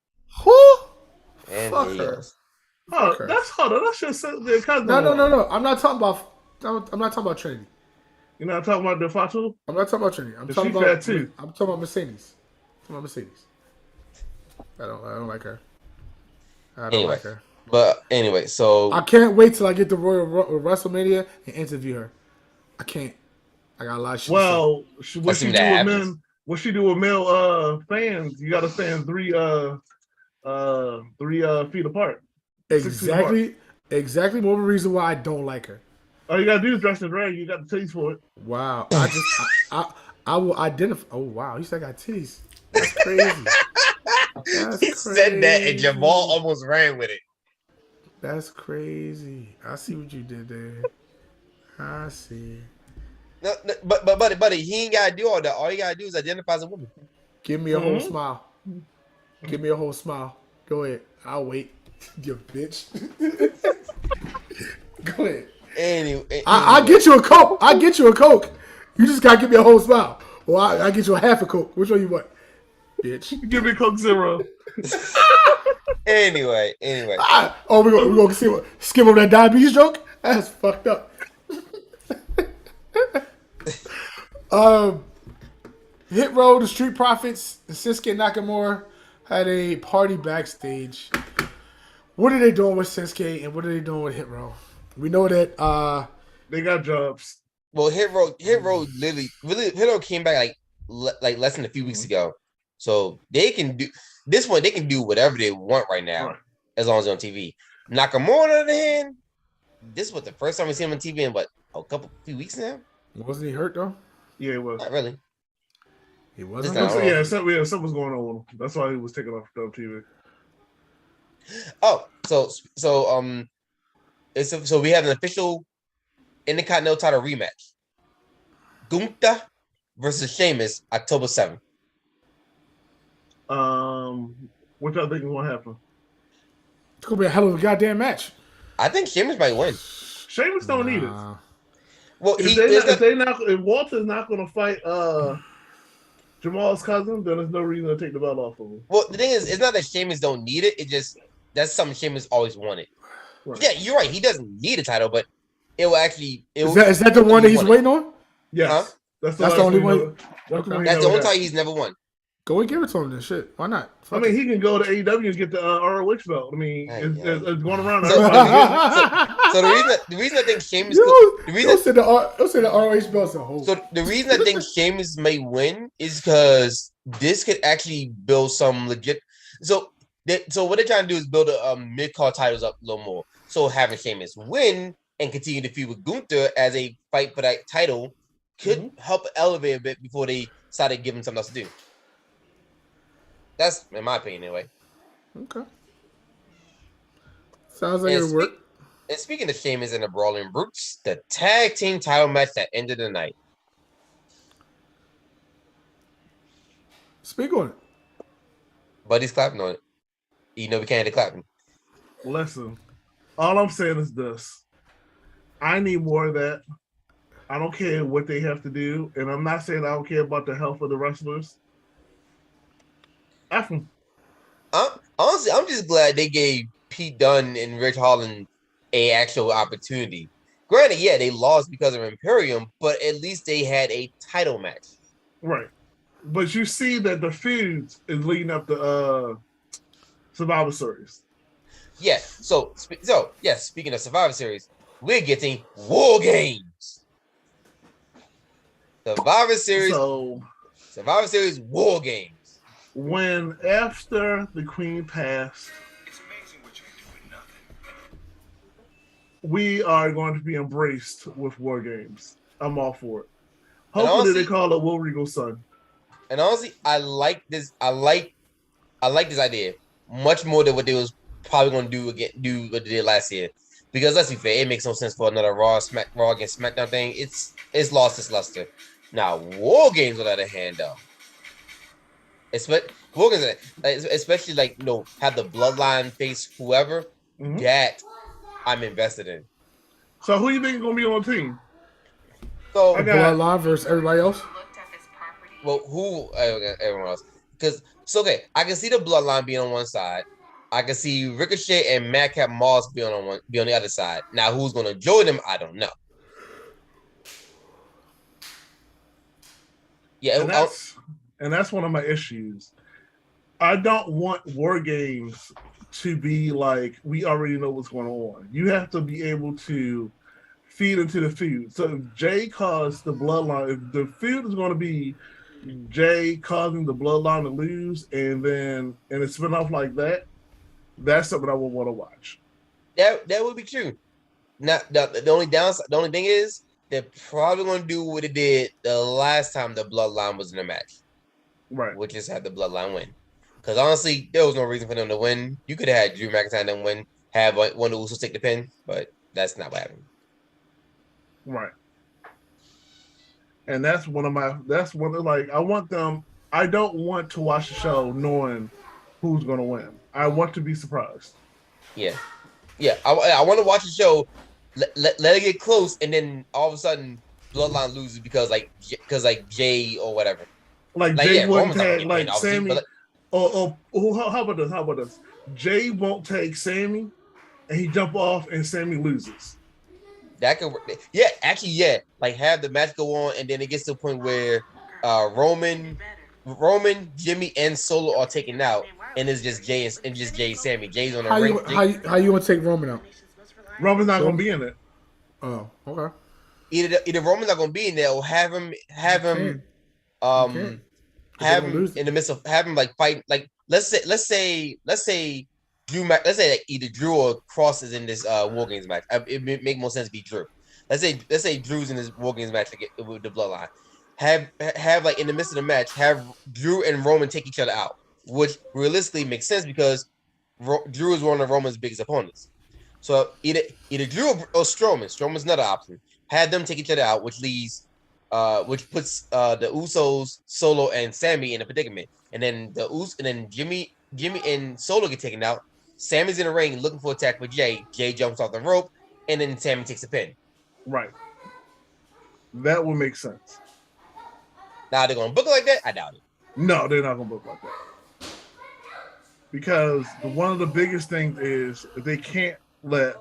Who? And Fuck he her. is. Oh, Okay. that's hold on. That's just their cousin. No. I'm not talking about Trinity. You're not talking about the Fatu? I'm not talking about Trinity. I'm She's talking about fat too. I'm talking about Mercedes. I don't like her. I don't like her. But anyway, so I can't wait till I get to Royal WrestleMania and interview her. I can't. I got a lot of shit. Well, what see she what do with happens. men? What she do with male fans? You got to stand 3 feet apart. Exactly more of a reason why I don't like her. All you gotta do is dress in red. You got the taste for it. Wow. I will identify. Oh wow, you said I got titties. That's crazy. he said that and Jamal almost ran with it. That's crazy. I see what you did there. I see. No, but buddy, he ain't gotta do all that. All you gotta do is identify as a woman. Give me a whole smile. Give me a whole smile. Go ahead. I'll wait. You bitch. Go ahead. Anyway. I get you a Coke. You just gotta give me a whole smile. Or I get you a half a Coke. Which one you want? Bitch. Give me Coke Zero. Anyway. We're gonna skip over that diabetes joke? That's fucked up. Hit Row, the Street Profits, and Shinsuke Nakamura had a party backstage. What are they doing with Shinsuke and what are they doing with Hit Row? We know that they got jobs. Well, Hit Row Hit Row came back like less than a few weeks ago. So they can do this one, they can do whatever they want right now, as long as they're on TV. Nakamura, on the other hand, this was the first time we see him on TV in few weeks now. Wasn't he hurt though? Yeah, it was. Not really. He wasn't. Something was going on with him. That's why he was taken off the TV. Oh, so we have an official Intercontinental title rematch. Gunther versus Sheamus, October 7th. What y'all think is gonna happen? It's gonna be a hell of a goddamn match. I think Sheamus might win. Sheamus don't need it. Well, if Walter's not gonna fight Jamal's cousin, then there's no reason to take the belt off of him. Well, the thing is, it's not that Sheamus don't need it. It just that's something Sheamus always wanted. Right. Yeah, you're right. He doesn't need a title, but it will actually. Is that the one that he's waiting on? Yes, huh? that's the only one. That's the only time he's never won. Go and give it to him then. Shit, why not? Fuck he can go to AEW and get the ROH belt. I mean, it's going around. So the reason I think Sheamus, say the ROH belt's a whole. So the reason I think Sheamus may win is because this could actually build some legit. So what they're trying to do is build a mid-card titles up a little more. So having Sheamus win and continue to feud with Gunther as a fight for that title could help elevate a bit before they decide to give him something else to do. That's in my opinion, anyway. Okay. Sounds like it'll work. And speaking of Sheamus and the Brawling Brutes, the tag team title match that ended the night. Speak on it. Buddy's clapping on it. You know we can't have clapping. Listen, all I'm saying is this. I need more of that. I don't care what they have to do. And I'm not saying I don't care about the health of the wrestlers. Honestly, I'm just glad they gave Pete Dunne and Rich Holland a actual opportunity. Granted, yeah, they lost because of Imperium, but at least they had a title match. Right. But you see that the feuds is leading up to Survivor Series. Yeah. So yes, speaking of Survivor Series, we're getting War Games. Survivor Series. So Survivor Series War Games. When after the Queen passed, we are going to be embraced with War Games. I'm all for it. Hopefully honestly, they call it Will Regal Son. And honestly, I like this. I like this idea much more than what they was probably going to do what they did last year. Because let's be fair, it makes no sense for another Raw against SmackDown thing. It's lost its luster. Now, War Games on the other hand, though, War Games, especially like have the Bloodline face whoever that I'm invested in. So who you think is gonna be on the team? So I got Bloodline versus everybody else. Well, everyone else? Because okay, I can see the Bloodline being on one side. I can see Ricochet and Madcap Moss be on the other side. Now, who's going to join them? I don't know. Yeah, and that's one of my issues. I don't want War Games to be like we already know what's going on. You have to be able to feed into the feud. So if Jay caused the Bloodline, if the feud is going to be Jay causing the Bloodline to lose, and it's spin off like that, that's something I would want to watch. That would be true. Now the only downside, the only thing is they're probably going to do what it did the last time the Bloodline was in a match, right? Which is have the Bloodline win. Because honestly, there was no reason for them to win. You could have had Drew McIntyre them win, have one of the Usos take the pin, but that's not what happened. Right. And that's one of I want them. I don't want to watch the show knowing who's going to win. I want to be surprised. Yeah. I want to watch the show, let it get close, and then all of a sudden Bloodline loses because Jay or whatever. Like Jay wouldn't tag like Sammy. How about this? Jay won't take Sammy, and he jump off, and Sammy loses. That could work. Yeah, actually, yeah. Like have the match go on, and then it gets to a point where Roman, Jimmy, and Solo are taken out, and it's just Jay and Sammy. Jay's on the ring. How you want to take Roman out? Roman's not going to be in it. Oh, okay. Either Roman's not going to be in there, or have him in the midst of have him like fight. Like let's say either Drew or Cross is in this War Games match. It make more sense to be Drew. Let's say Drew's in this War Games match with the Bloodline. Have like in the midst of the match, have Drew and Roman take each other out, which realistically makes sense because Drew is one of Roman's biggest opponents. So either Drew or Strowman. Strowman's another option. Have them take each other out, which puts the Usos, Solo, and Sammy in a predicament, and then Jimmy and Solo get taken out. Sammy's in the ring looking for attack with Jay. Jay jumps off the rope, and then Sammy takes a pin. Right. That would make sense. Now they're gonna book it like that? I doubt it. No, they're not gonna book like that. Because one of the biggest things is they can't let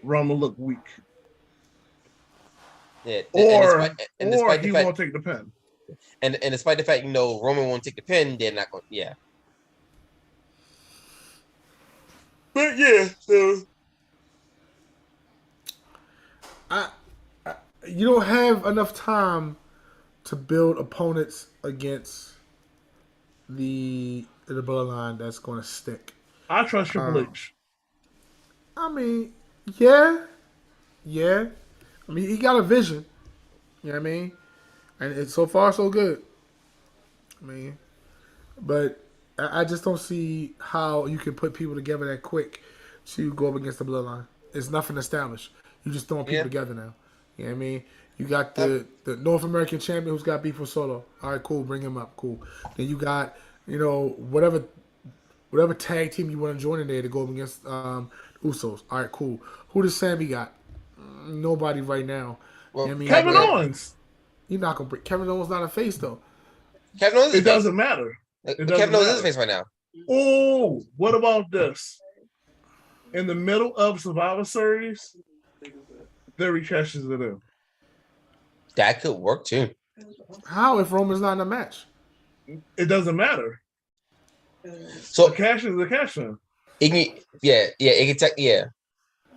Roman look weak. Yeah, or he won't take the pin. And despite the fact Roman won't take the pin, they're not going. Yeah. But yeah, so you don't have enough time to build opponents against the Bloodline that's going to stick. I trust Triple H. I mean, yeah. I mean, he got a vision. You know what I mean? And it's so far so good. I mean, but I just don't see how you can put people together that quick to go up against the Bloodline. It's nothing established. You just throwing people together now. You know what I mean? You got the North American champion who's got beef with Solo. All right, cool. Bring him up. Cool. Then you got, whatever tag team you want to join in there to go up against Usos. All right, cool. Who does Sammy got? Nobody right now. Well, you know what I mean? Kevin Owens. You're not gonna bring Kevin Owens. Not a face though. Kevin Owens. It doesn't matter. Kevin Owens is a face right now. Oh, what about this? In the middle of Survivor Series, Theory cashes it in. That could work too. How if Roman's not in a match? It doesn't matter. So the cash is the cash in. It can take.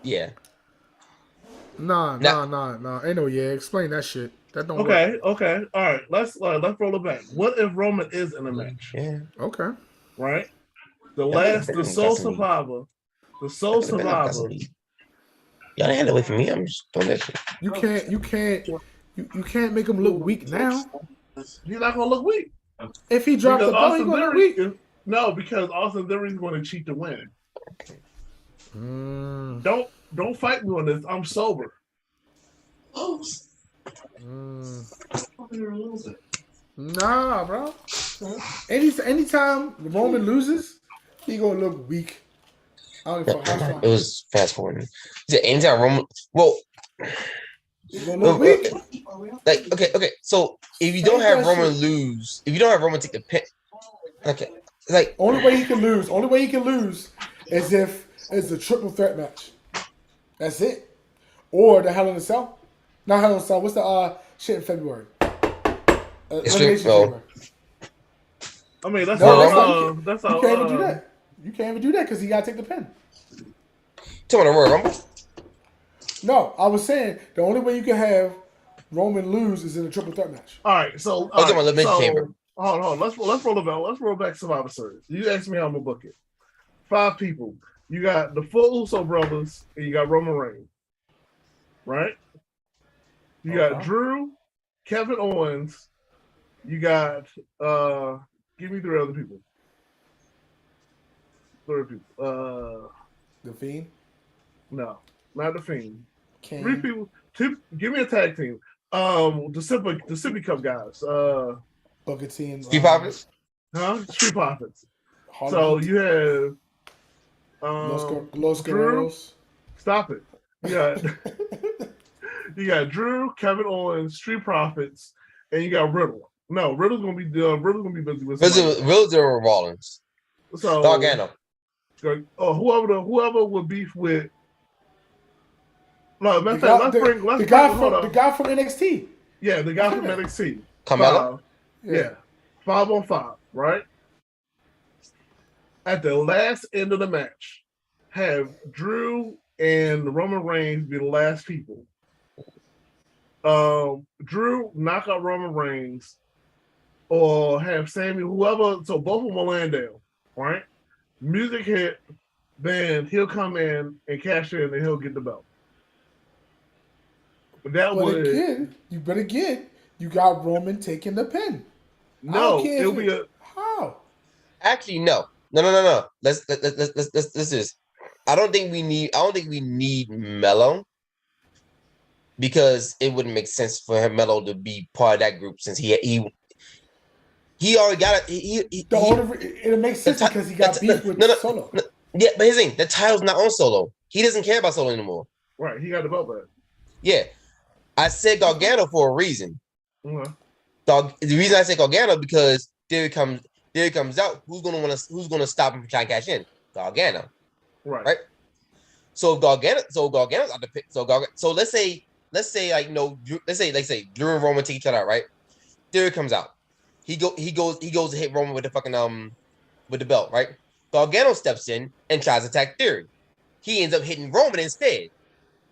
Yeah. Nah. Ain't no yeah. Explain that shit. That don't work. Okay. All right. Let's roll it back. What if Roman is in a match? Yeah. Okay. Right. That The sole survivor. The sole survivor. Y'all didn't hand it away from me. I'm just doing that shit. You can't make him look weak now. He's not gonna look weak. If he dropped the belt, he's gonna look weak. No, because Austin Theory's going to cheat to win. Don't fight me on this. I'm sober. Nah, bro. Anytime Roman loses, he gonna look weak. I don't give a fuck how strong. It was fast forwarding. Anytime Roman, well, he gonna look weak. Like okay. So if you don't have Roman lose, if you don't have Roman take the pin, okay, like only way he can lose is if it's a triple threat match. That's it. Or the Hell in a Cell. Not Hell in a Cell. What's the shit in February? February. I mean, that's all. That's you all. Can't even do that. You can't even do that because he got to take the pin. Tell me the Royal Rumble. No, I was saying the only way you can have Roman lose is in a triple threat match. All right, so chamber. Hold on. Let's roll the bell. Let's roll back Survivor Series. You asked me how I'm gonna book it. 5 people. You got the full Uso brothers, and you got Roman Reigns. Right? You got Drew, Kevin Owens. You got give me 3 other people. 3 people. The Fiend? No, not the Fiend. Kane. 3 people. 2. Give me a tag team. The Sippy Cup guys. Booker T and Street Profits. Street Profits. Harlem So Heat. you have Los Guerreros. Stop it. You got Drew, Kevin Owens, Street Profits, and you got Riddle. No, Riddle's gonna be busy with Riddle's or Rollins. So Gargano. Whoever would beef with. No, The guy from NXT. Yeah, the guy from NXT. Carmelo. Yeah, 5 on 5, right? At the last end of the match, have Drew and Roman Reigns be the last people. Drew knock out Roman Reigns, or have Sammy, whoever. So both of them will land down, right? Music hit, then he'll come in and cash in, and he'll get the belt. But again, you got Roman taking the pin. No, it'll be a how? Actually, no. Let's do this. I don't think we need Mello, because it wouldn't make sense for him Mello to be part of that group since he already got it. It makes sense because he got beef with Solo. Yeah, but his thing, the title's not on Solo. He doesn't care about Solo anymore. Right, he got the belt back. Yeah, I said Gargano for a reason. Mm-hmm. The reason I say Gargano because Theory comes out. Who's gonna stop him from trying to cash in? Gargano. Right. So Gargano's out the pick. So let's say let's say Drew and Roman take each other out, right? Theory comes out. He goes to hit Roman with the fucking with the belt, right? Gargano steps in and tries to attack Theory. He ends up hitting Roman instead.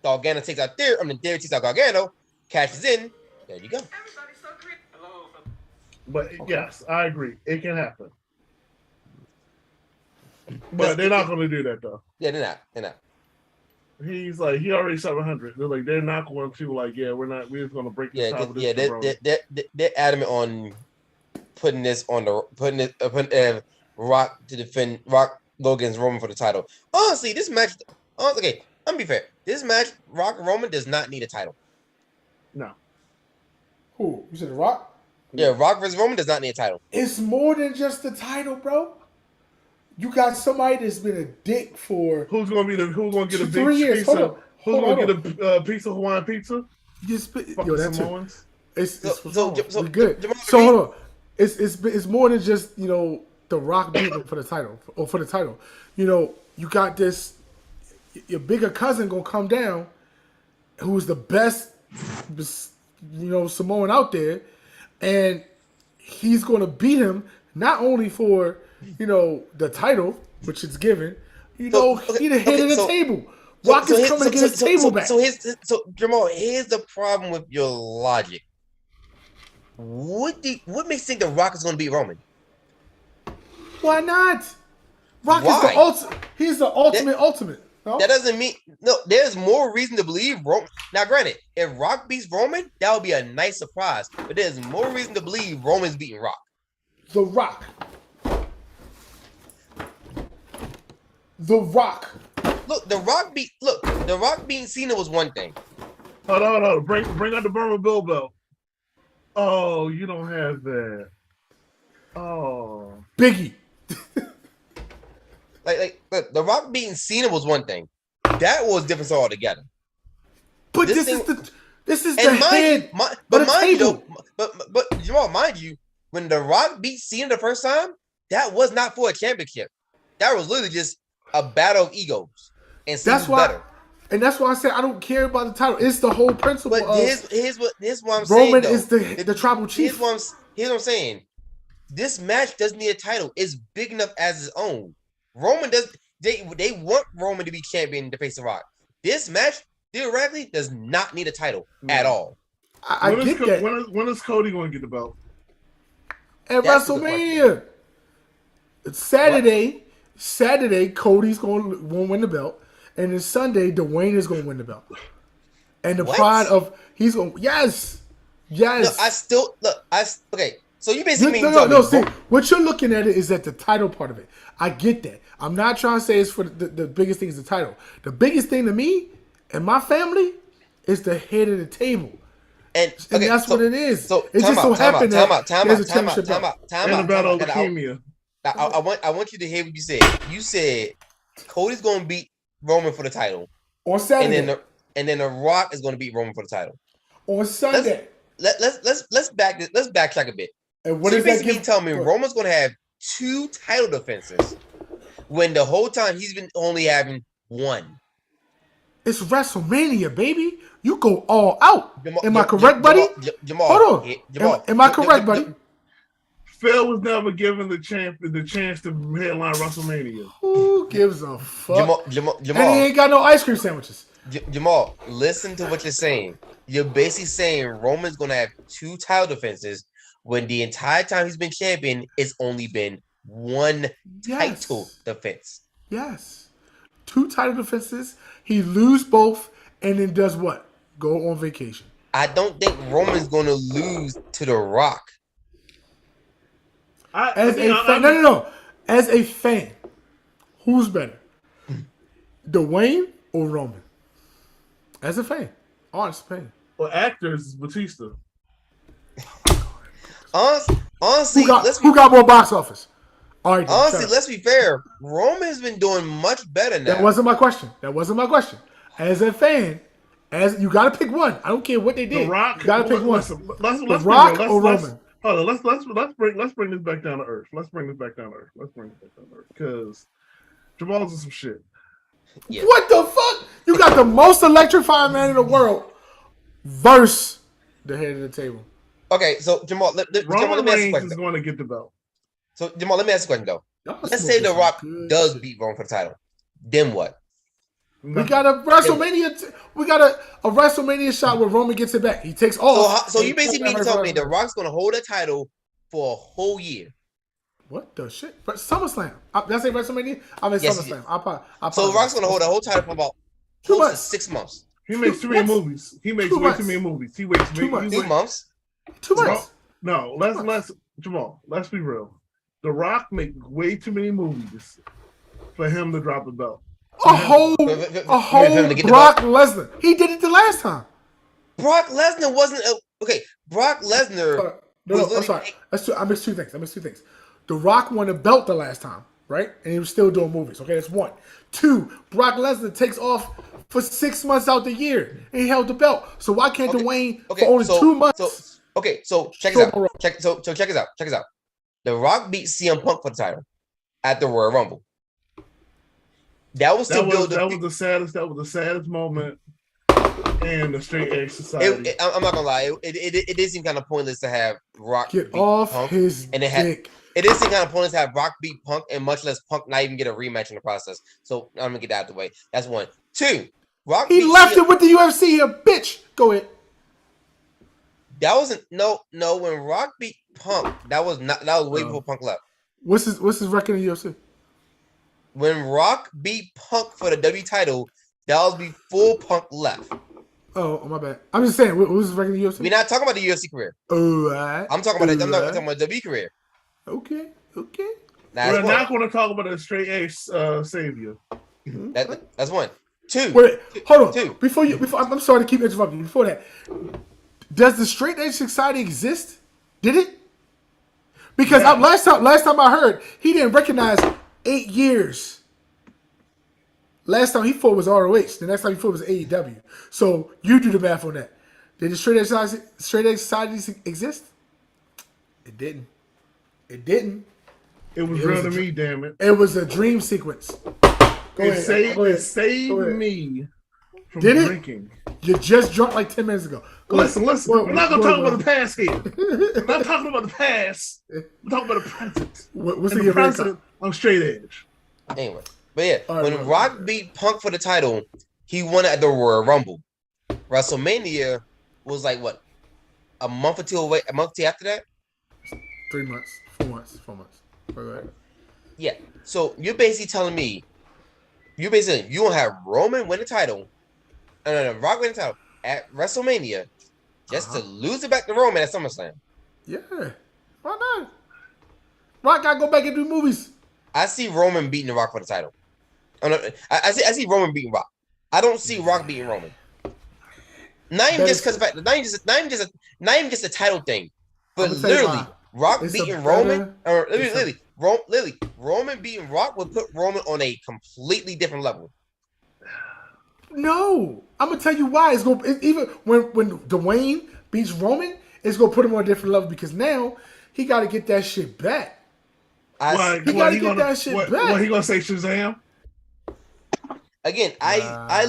Gargano takes out Theory, Theory takes out Gargano, cashes in. There you go. But yes, I agree. It can happen. But they're not going to do that though. Yeah, they're not. He's like, he already 700. They're like, they're not going to we're just going to break this time. They're adamant on putting Rock to defend Rock Logan's Roman for the title. Honestly, this match. Okay, I'm gonna be fair. This match, Rock Roman does not need a title. No. Who? You said The Rock? Yeah, Rock versus Roman does not need a title. It's more than just the title, bro. You got somebody that's been a dick for who's gonna get a big 3 years. Pizza? Who's gonna get a piece of Hawaiian pizza? That's Samoans. We're good. So hold on. It's more than just The Rock beating him for the title or for the title. You got this. Your bigger cousin gonna come down, who's the best, Samoan out there, and he's gonna beat him not only for the title, which is given. He the head of the table. Rock is coming to get his table back. So Jamal, here's the problem with your logic. what makes you think The Rock is going to beat Roman? Why not? Rock is Why? the ultimate. He's the ultimate. No? That doesn't mean no. There's more reason to believe Roman. Now, granted, if Rock beats Roman, that would be a nice surprise. But there's more reason to believe Roman's beating Rock. The Rock. The Rock. Look, The Rock beating Cena was one thing. Hold on. Bring out the Burma Bill belt. Oh, you don't have that. Oh. Biggie. Look, The Rock beating Cena was one thing. That was different altogether. But this is the head. But mind you, though, but Jamal, mind you, when The Rock beat Cena the first time, that was not for a championship. That was literally just a battle of egos. And That's why. Better. And that's why I said I don't care about the title. It's the whole principle. But here's what I'm saying. Roman is the tribal chief. Here's what I'm saying. This match doesn't need a title. It's big enough as its own. Roman does. They want Roman to be champion to face The Rock. This match theoretically does not need a title at all. I get that. When is Cody going to get the belt? At WrestleMania. Saturday, Cody's going to win the belt. And then Sunday, Dwayne is going to win the belt. And the pride of he's going. Yes. Okay. So you basically see, what you're looking at is at the title part of it. I get that. I'm not trying to say it's for the biggest thing is the title. The biggest thing to me and my family is the head of the table. And that's what it is. So it just so happened that there's a championship belt. And the battle of leukemia. I want you to hear what you said. You said Cody's going to beat Roman for the title on Saturday, and then The Rock is going to beat Roman for the title on Sunday. Let's backtrack a bit. And what is that? You tell me Roman's going to have 2 title defenses when the whole time he's been only having 1. It's WrestleMania, baby. You go all out. Am I correct, buddy? Jamal, hold on. Am I correct, buddy? Phil was never given the chance to headline WrestleMania. Who gives a fuck? Jamal, and he ain't got no ice cream sandwiches. Jamal, listen to what you're saying. You're basically saying Roman's going to have 2 title defenses when the entire time he's been champion, it's only been 1 title defense. Yes. 2 title defenses. He lose both and then does what? Go on vacation. I don't think Roman's going to lose to The Rock. No. As a fan, who's better? Dwayne or Roman? As a fan. Honest fan. Well, actors, Batista. Honestly, who got more box office? All right, honestly, let's be fair. Roman's been doing much better now. That wasn't my question. As a fan, you got to pick one. I don't care what they did. The Rock. You got to pick one. The Rock or Roman? Hold on. Let's bring this back down to earth. Because Jamal's in some shit. Yeah. What the fuck? You got the most electrifying man in the world versus the head of the table. Okay, so Jamal, let me ask you a question. Is going to get the belt. So Jamal, let me ask you a question though. Let's say The Rock does beat Roman for the title. Then what? We got a WrestleMania. We got a WrestleMania shot where Roman gets it back. He takes off. So you basically mean to tell me The Rock's going to hold a title for a whole year? What the shit? But SummerSlam. Did I say WrestleMania? I mean SummerSlam. So The Rock's going to hold a whole title for about close to 6 months. He makes too many movies. He makes way too many movies. He waits 2 months. 2 months. No, let's Jamal. Let's be real. The Rock make way too many movies for him to drop the belt. A whole Brock Lesnar. He did it the last time. Brock Lesnar wasn't okay. Brock Lesnar. I'm sorry. I missed two things. The Rock won a belt the last time, right? And he was still doing movies. Okay, that's 1. 2. Brock Lesnar takes off for 6 months out the year, and he held the belt. So why can't Dwayne for only 2 months? So check this out. Check this out. The Rock beat CM Punk for the title at the Royal Rumble. That was the saddest moment in the straight edge society. I'm not gonna lie. It did seem kind of pointless to have Rock get off Punk, his dick. It did seem kind of pointless to have Rock beat Punk, and much less Punk not even get a rematch in the process. So I'm gonna get that out of the way. That's 1. 2. Rock. He left it with the UFC. A bitch. Go ahead. That wasn't no. When Rock beat Punk, that was way before Punk left. What's his record in the UFC? When Rock beat Punk for the W title, that was before Punk left. Oh, my bad. I'm just saying, what was his record in the UFC? We're not talking about the UFC career. Alright. I'm talking about I'm talking about the W career. Okay. We're not going to talk about a straight ace savior. That's one. Two. Wait, hold on. Two. Before I'm sorry to keep interrupting you. Before that, does the straight edge society exist? Did it? Because last time I heard, he didn't recognize 8 years. Last time he fought was ROH. The next time he fought was AEW. So you do the math on that. Did the straight edge society exist? It didn't. It was real to me, damn it. It was a dream sequence. It saved me from drinking. You just drunk like 10 minutes ago. Listen. We're not going to talk about the past here. We're not talking about the past. We're talking about the present. What's the present? I'm straight edge. Anyway, but yeah, when Rock beat Punk for the title, he won at the Royal Rumble. WrestleMania was like what, a month or two away? A month or two after that? 3 months, 4 months. Go ahead. Yeah. So you're basically telling me, you gonna have Roman win the title, no, Rock win the title at WrestleMania, just to lose it back to Roman at SummerSlam. Yeah. Why not? Rock gotta go back and do movies. I see Roman beating the Rock for the title. I see Roman beating Rock. I don't see Rock beating Roman. Not even just because not even just a title thing, but literally Rock beating Roman, or literally Roman beating Rock would put Roman on a completely different level. No, I'm gonna tell you why. Even when Dwayne beats Roman, it's gonna put him on a different level because now he got to get that shit back. He got to get that shit back. What he gonna say, Shazam? Again, I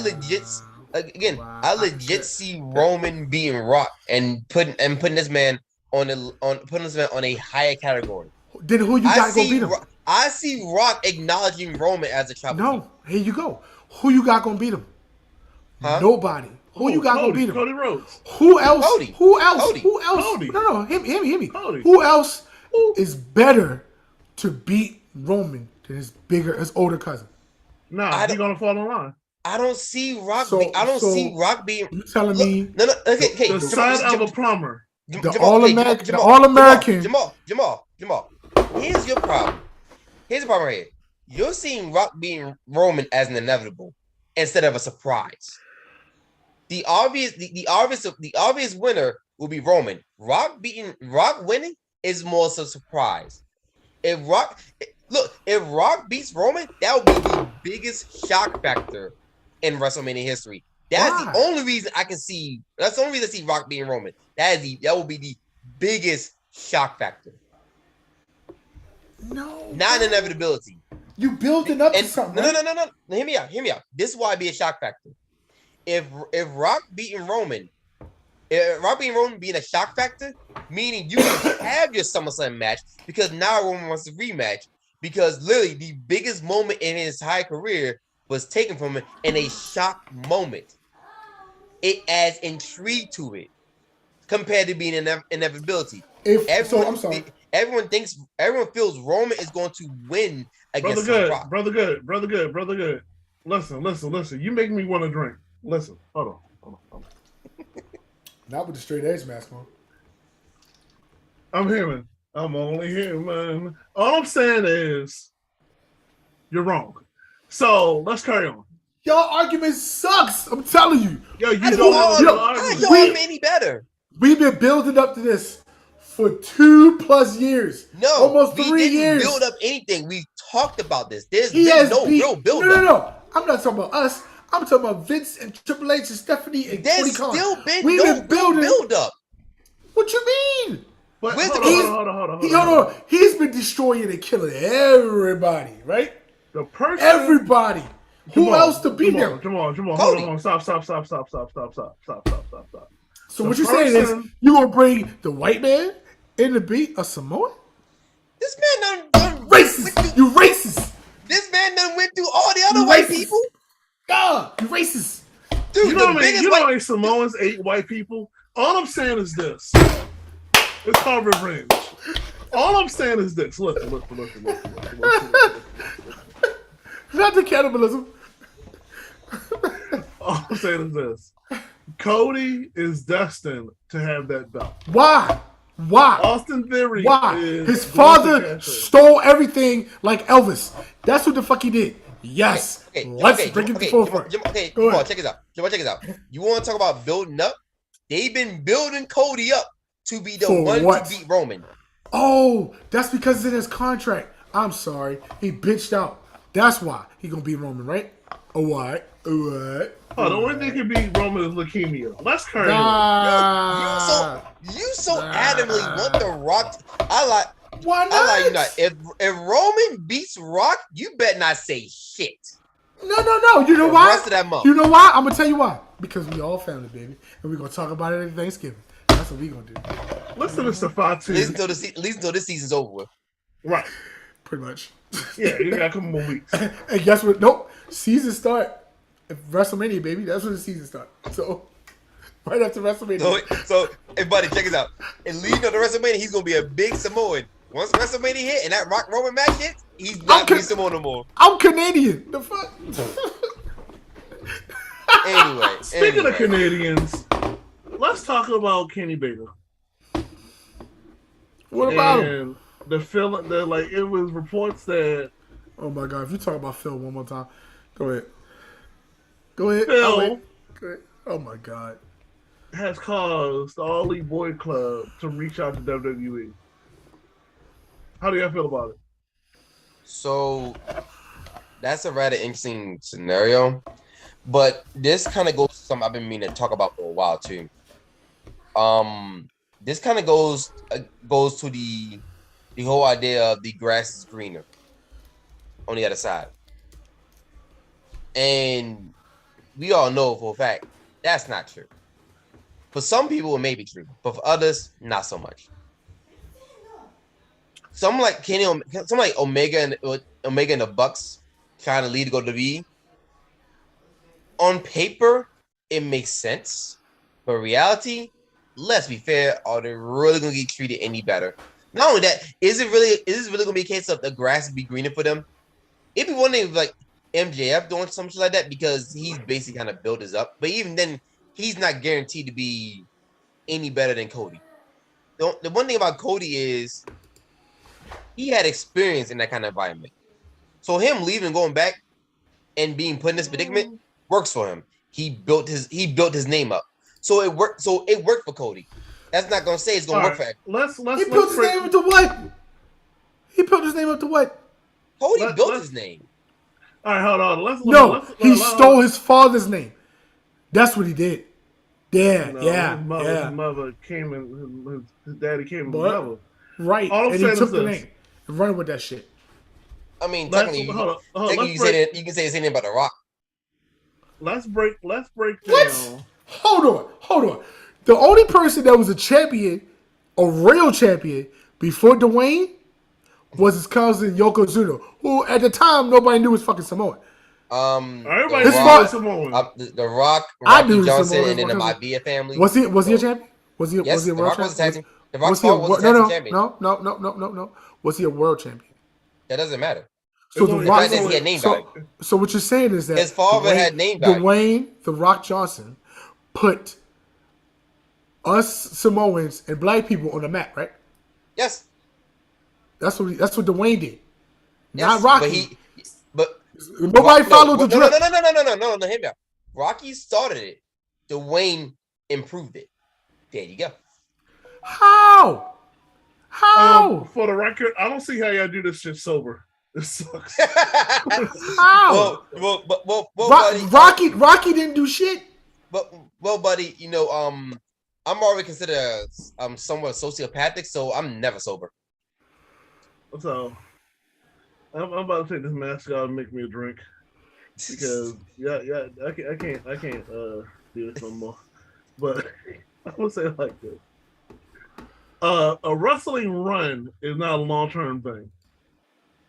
legit see Roman beating Rock and putting this man on a higher category. Then who you got to go beat him? I see Rock acknowledging Roman as a trouble. No, here you go. Who you got gonna beat him? Huh? Nobody. Who you got gonna beat him? Cody Rhodes. Who else? Cody. Who else? Cody. Who else? Cody. No, hear me. Cody. Who else is better to beat Roman than his older cousin? Nah, he's gonna fall in line. I don't see Rock. See Rock being. You telling me? No. Okay. The son of a plumber. The All-American. Jamal. Here's your problem. Here's the problem right here. You're seeing Rock beating Roman as an inevitable instead of a surprise. The obvious winner will be Roman. Rock winning is more so a surprise. If Rock beats Roman, that would be the biggest shock factor in WrestleMania history. That's the only reason I can see. That's the only reason I see Rock beating Roman. That will be the biggest shock factor. No, not an inevitability. You building up to something. No. Hear me out. This is why it'd be a shock factor. If Rock beating Roman being a shock factor, meaning you can have your SummerSlam match because now Roman wants a rematch because literally the biggest moment in his entire career was taken from him in a shock moment. It adds intrigue to it compared to being an inevitability. I'm sorry. Everyone feels Roman is going to win against Rock. Brother good. Listen. You make me want to drink. Listen, hold on. Not with the straight edge mask on. I'm human. I'm only human. All I'm saying is, you're wrong. So let's carry on. Your argument sucks. I'm telling you. Yo, you don't argue any better. We've been building up to this for 2+ years. No, almost 3 years. We didn't build up anything. We talked about this. There's been no real build up. No. I'm not talking about us. I'm talking about Vince and Triple H and Stephanie and Tony Khan. There's still been no build up. What you mean? But hold on. He's been destroying and killing everybody, right? The person. Everybody. Who else to beat them? Jamal. Hold on. Stop. So what you're saying is you gonna bring the white man in to beat a Samoan? This man done racist. You racist. This man done went through all the other white people. God, you racist. Dude, you know how many Samoans ate white people? All I'm saying is this. It's called revenge. All I'm saying is this. Listen. Not the cannibalism. All I'm saying is this. Cody is destined to have that belt. Why? Why? Austin Theory. Why? Is His going to father cash in. stole everything like Elvis. That's what the fuck he did. Yes. Let's bring it to the forefront. Okay, Go come on, ahead. check this out. Check this out. You want to talk about building up? They've been building Cody up to be the For one what? to beat Roman. Oh, that's because it's in his contract. I'm sorry. He bitched out. That's why he gonna beat Roman, right? Oh, what? Oh, the only thing can beat Roman is leukemia. Let's carry on. Nah. You so adamantly want the Rock. Why not? I like you not. If Roman beats Rock, you better not say shit. No. You know The why? rest of that month. You know why? I'm gonna tell you why. Because we all family, baby, and we're gonna talk about it at Thanksgiving. That's what we gonna do. Listen to Safatu. At least until this season's over with. Right. Pretty much. Yeah, you got a couple more weeks. And guess what? Nope. Season start at WrestleMania, baby. That's when the season starts. So right after WrestleMania. So, hey, buddy, check this out. And leading up to WrestleMania, he's gonna be a big Samoan. Once WrestleMania hit and that Rock Roman match hits, he's not gonna be Samoan no more. I'm Canadian. The fuck. Anyway, Speaking of Canadians, let's talk about Kenny Baker. What about him? And the feeling that like it was reports that Oh my god! If you talk about Phil one more time, go ahead. Go ahead. Phil Go ahead. Oh my god. has caused the All Elite Boy Club to reach out to WWE. How do y'all feel about it? So that's a rather interesting scenario, but this kind of goes to something I've been meaning to talk about for a while too. This kind of goes to the whole idea of the grass is greener on the other side, and we all know for a fact that's not true. For some people, it may be true, but for others, not so much. Some like some like Omega and the Bucks trying to lead to go to WWE. On paper, it makes sense, but reality, let's be fair, are they really gonna get treated any better? Not only that, is this really gonna be a case of the grass be greener for them? It'd be one thing if like MJF doing something like that because he's basically kind of built this up, but even then, he's not guaranteed to be any better than Cody. The one thing about Cody is he had experience in that kind of environment. So him leaving, going back, and being put in this predicament works for him. He built his name up. So it worked. So it worked for Cody. That's not gonna say it's gonna work for everyone. He built his name up to what? He built his name up to what? Cody built his name. All right, hold on. He stole his father's name. That's what he did. Yeah, His mother came and his daddy came and whatever. Right, and he took the name and run with that shit. I mean, technically, you can say the same thing about The Rock. Let's break down. What? Hold on. The only person that was a champion, a real champion, before Dwayne was his cousin Yokozuna, who at the time nobody knew was fucking Samoan. Everybody his knows Samoan. The Rock, I knew Johnson, Samoan, and then the Mafia family. Was he a champion? Was he a world champion? The Rock was a champion. No. Was he a world champion? That doesn't matter. So the Rock, he had name value. So what you're saying is that his father had name value. Dwayne The Rock Johnson put us Samoans and black people on the map, right? Yes. That's what Dwayne did. Not Rocky. But nobody followed the drip. No, him out. Rocky started it. Dwayne improved it. There you go. How? For the record, I don't see how y'all do this shit sober. This sucks. How? Well, buddy, Rocky didn't do shit. Well, buddy, I'm already considered somewhat sociopathic, so I'm never sober. So I'm about to take this mask out and make me a drink because I can't do this no more. But I'm gonna say it like this: a wrestling run is not a long-term thing.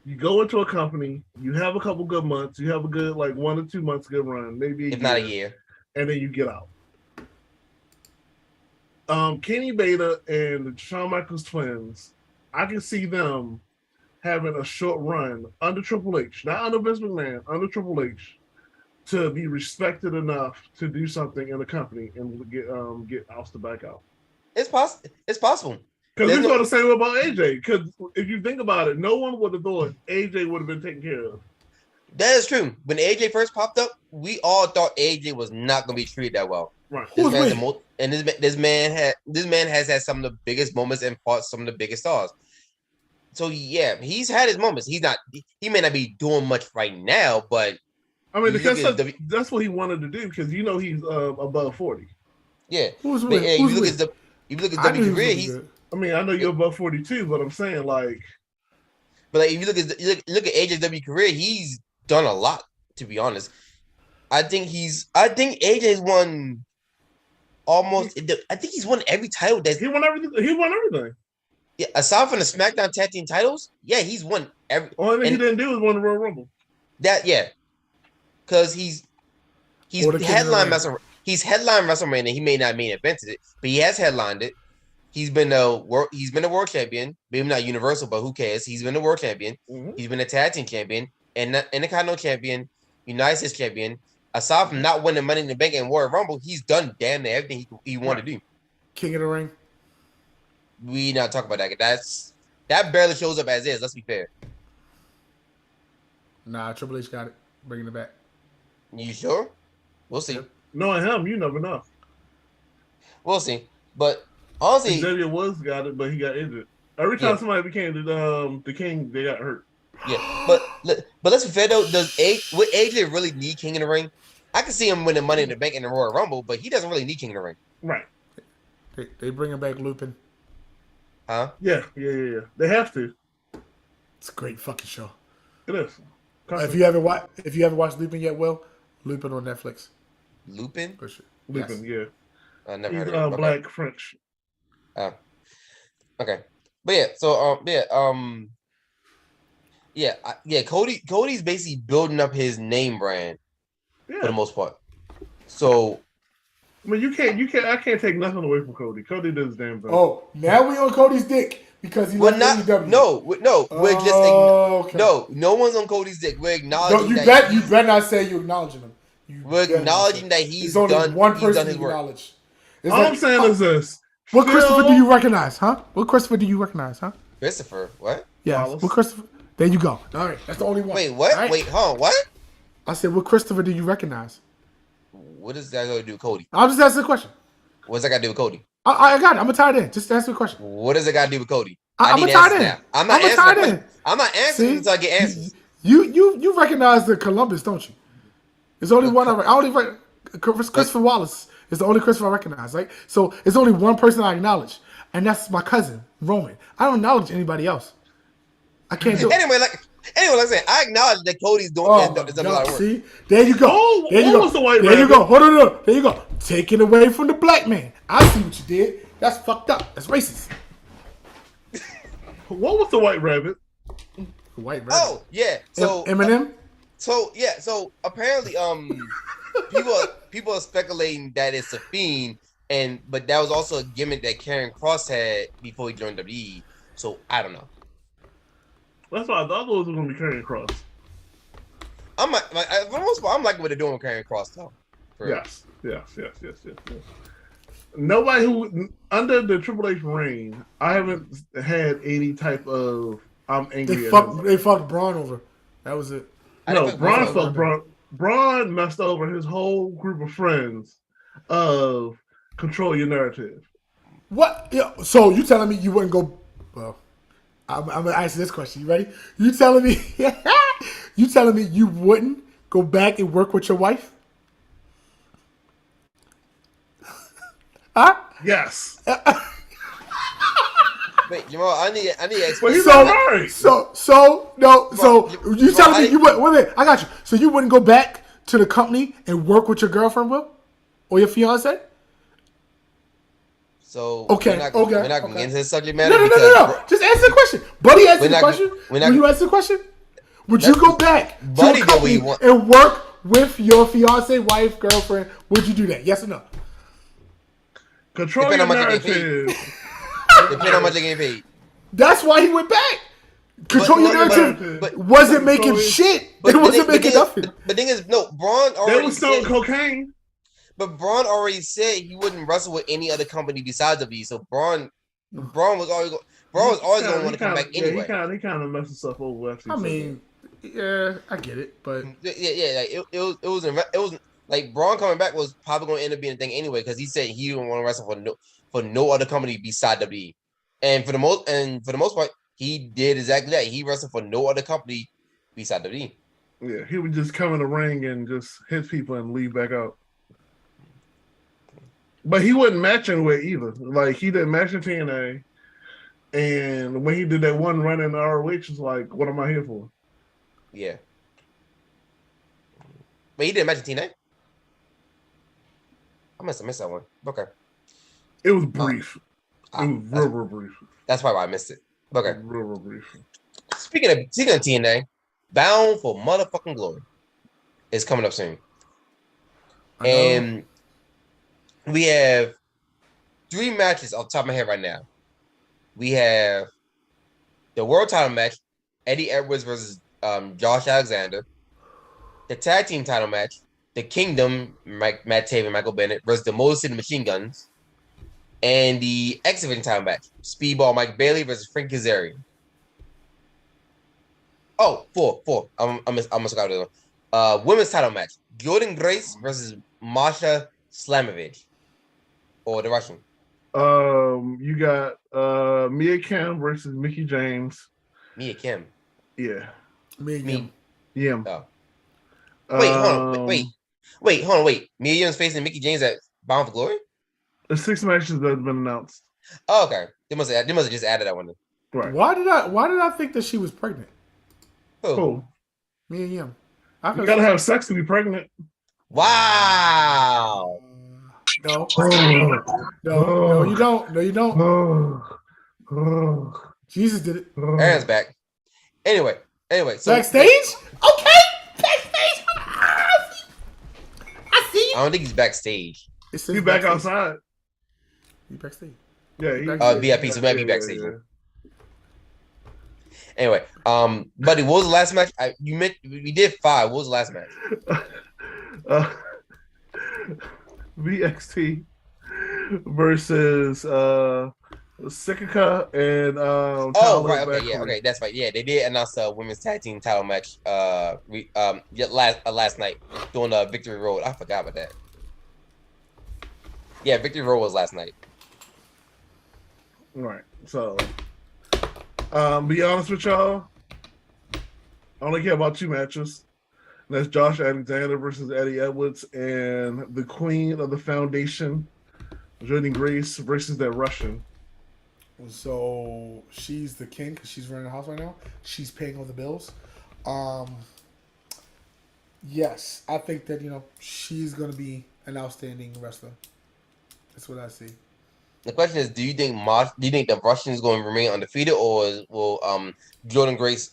You go into a company, you have a couple good months, you have a good 1 to 2 months good run, maybe if not a year, and then you get out. Kenny Beta and the Shawn Michaels twins, I can see them having a short run under Triple H, not under Vince McMahon, under Triple H, to be respected enough to do something in the company and get ousted back out. It's possible. It's possible. Because we felt the same about AJ. Because if you think about it, no one would have thought AJ would have been taken care of. That is true. When AJ first popped up, we all thought AJ was not going to be treated that well. Right. This man has had some of the biggest moments and fought some of the biggest stars. So yeah, he's had his moments. He may not be doing much right now, but I mean, because that's what he wanted to do. Because he's above 40. Yeah. Who's but, yeah, if you look at W career, he's. I mean, I know you're above 42, but I'm saying like. But like, if you look at AJ's W career, he's done a lot. To be honest, I think AJ's won almost. I think he's won every title. He won everything. He won everything. Yeah, aside from the SmackDown Tag Team titles, yeah, he's won every. Only thing he didn't do was win the Royal Rumble. Because he's headline WrestleMania. He may not main evented it, but he has headlined it. He's been a world champion, maybe not Universal, but who cares? He's been a world champion. Mm-hmm. He's been a tag team champion, and Intercontinental champion, United States champion. Aside from not winning Money in the Bank and Royal Rumble, he's done damn near everything he wanted to do. King of the Ring. We not talk about that. That barely shows up as is. Let's be fair. Nah, Triple H got it. Bringing it back. You sure? We'll see. Knowing him, you never know. We'll see. But honestly, Xavier Woods got it, but he got injured. Every time somebody became the king, they got hurt. Yeah, but let's be fair though. Would AJ really need King in the Ring? I can see him winning Money in the Bank in the Royal Rumble, but he doesn't really need King in the Ring. Right. They bringing back Lupin. Huh? Yeah. They have to. It's a great fucking show. It is. If you haven't watched Lupin yet, Will, Lupin on Netflix. Lupin? Lupin, yes. I never heard of of him. Black French. Oh. Okay. But yeah, so Cody's basically building up his name brand for the most part. So I mean, I can't take nothing away from Cody. Cody does his damn thing. Oh, now we on Cody's dick because he left AEW. No one's on Cody's dick. We're acknowledging you better not say you're acknowledging him. We're acknowledging that he's only done. One he's person done his work. acknowledge. All I'm saying is this. What Christopher do you recognize, huh? What Christopher do you recognize, huh? Christopher, what? Yeah, what Christopher? There you go. All right, that's the only one. Wait, what? Right? Wait, what? I said, what Christopher do you recognize? What does that got to do with Cody? I'll just ask the question. What's that got to do with Cody? I got it. I'm gonna tie it in. Just answer the question. What does it got to do with Cody? I'm gonna tie it in. I'm not answering until I get answers. You recognize the Columbus, don't you? There's only one. I only Christopher Wallace is the only Christopher I recognize. Right? So it's only one person I acknowledge, and that's my cousin Roman. I don't acknowledge anybody else. I can't do it. Anyway, like I said, I acknowledge that Cody's doing a lot of work. See, there you go. There you go. There you go. Hold on. There you go. Taking away from the black man. I see what you did. That's fucked up. That's racist. What was the white rabbit? The white rabbit. Oh yeah. So Eminem. So apparently people are speculating that it's a fiend, but that was also a gimmick that Karrion Kross had before he joined WWE. So I don't know. That's why I thought it was going to be Karrion Kross. For the most part, I'm liking what they're doing with Karrion Kross though. Yes. Nobody who under the Triple H reign, I haven't had any type of I'm angry. They fucked Braun over. That was it. No, Braun fucked Braun. Braun messed over his whole group of friends of control your narrative. What? Yeah, so you telling me you wouldn't go? Well, I'm gonna ask you this question. You ready? You telling me? You telling me you wouldn't go back and work with your wife? Huh? Yes. Wait, Jamal, I need to explain. But he's alright. So you telling me you wouldn't? Wait a minute, I got you. So you wouldn't go back to the company and work with your girlfriend, Will, or your fiance? So we're not going to get into this subject matter. No. Just answer the question. Buddy, answer the question. Will you answer the question? Would you go back to a company and work with your fiance, wife, girlfriend? Would you do that? Yes or no? Control Depending your on how much they get narrative. Depending on how much they get paid. That's why he went back. Control your narrative wasn't making shit. It wasn't making nothing. But the thing is, no, Braun They already was selling said, cocaine. but Braun already said he wouldn't wrestle with any other company besides WWE. So Braun was always going to want to come back anyway. He kind of messed himself over after. I mean, yeah, I get it, but Yeah, like it was like Braun coming back was probably going to end up being a thing anyway because he said he didn't want to wrestle for no other company beside WWE, and for the most part, he did exactly that. He wrestled for no other company beside WWE. Yeah, he would just come in the ring and just hit people and leave back out. But he wasn't matching with either. Like he didn't match in TNA, and when he did that one run in the ROH, it's like, what am I here for? Yeah, but he didn't match in TNA. I must have missed that one. Okay, It was brief. It was real brief. That's probably why I missed it. Okay, real brief. Speaking of TNA, Bound for Motherfucking Glory is coming up soon, and we have 3 matches off the top of my head right now. We have the world title match, Eddie Edwards versus Josh Alexander. The tag team title match, the Kingdom, Matt Taven, Michael Bennett versus the Motor City Machine Guns. And the X Division title match, Speedball Mike Bailey versus Frank Kazarian. Oh, four. I must got this one. Women's title match, Jordan Grace versus Masha Slamovich. Or the Russian. You got Mia Kim versus Mickey James. Mia Kim. Yeah. Mia Kim. Yeah. Oh. Wait, hold on. Mia Yim's facing Mickey James at Bound for Glory? The 6 matches that have been announced. Oh, okay. They must have just added that one. Then. Right. Why did I think that she was pregnant? Cool. Mia Yim. You gotta have sex to be pregnant. Wow. No, you don't. No, you don't. Jesus did it. Aaron's back. Anyway. So Backstage? Okay. Backstage. I see you. I don't think he's backstage. He's back outside. He backstage. Yeah. VIP, so maybe backstage. Yeah. Anyway, buddy, what was the last match? We did 5. What was the last match? VXT versus Sikika and oh right, okay, that's right. Yeah, they did announce a women's tag team title match last night doing Victory Road. I forgot about that. Yeah, Victory Road was last night. Right. So be honest with y'all, I only care about 2 matches. That's Josh Alexander versus Eddie Edwards and the Queen of the Foundation, Jordan Grace versus that Russian. So she's the king because she's running the house right now. She's paying all the bills. Yes, I think that she's gonna be an outstanding wrestler. That's what I see. The question is, do you think the Russian is going to remain undefeated, or will Jordan Grace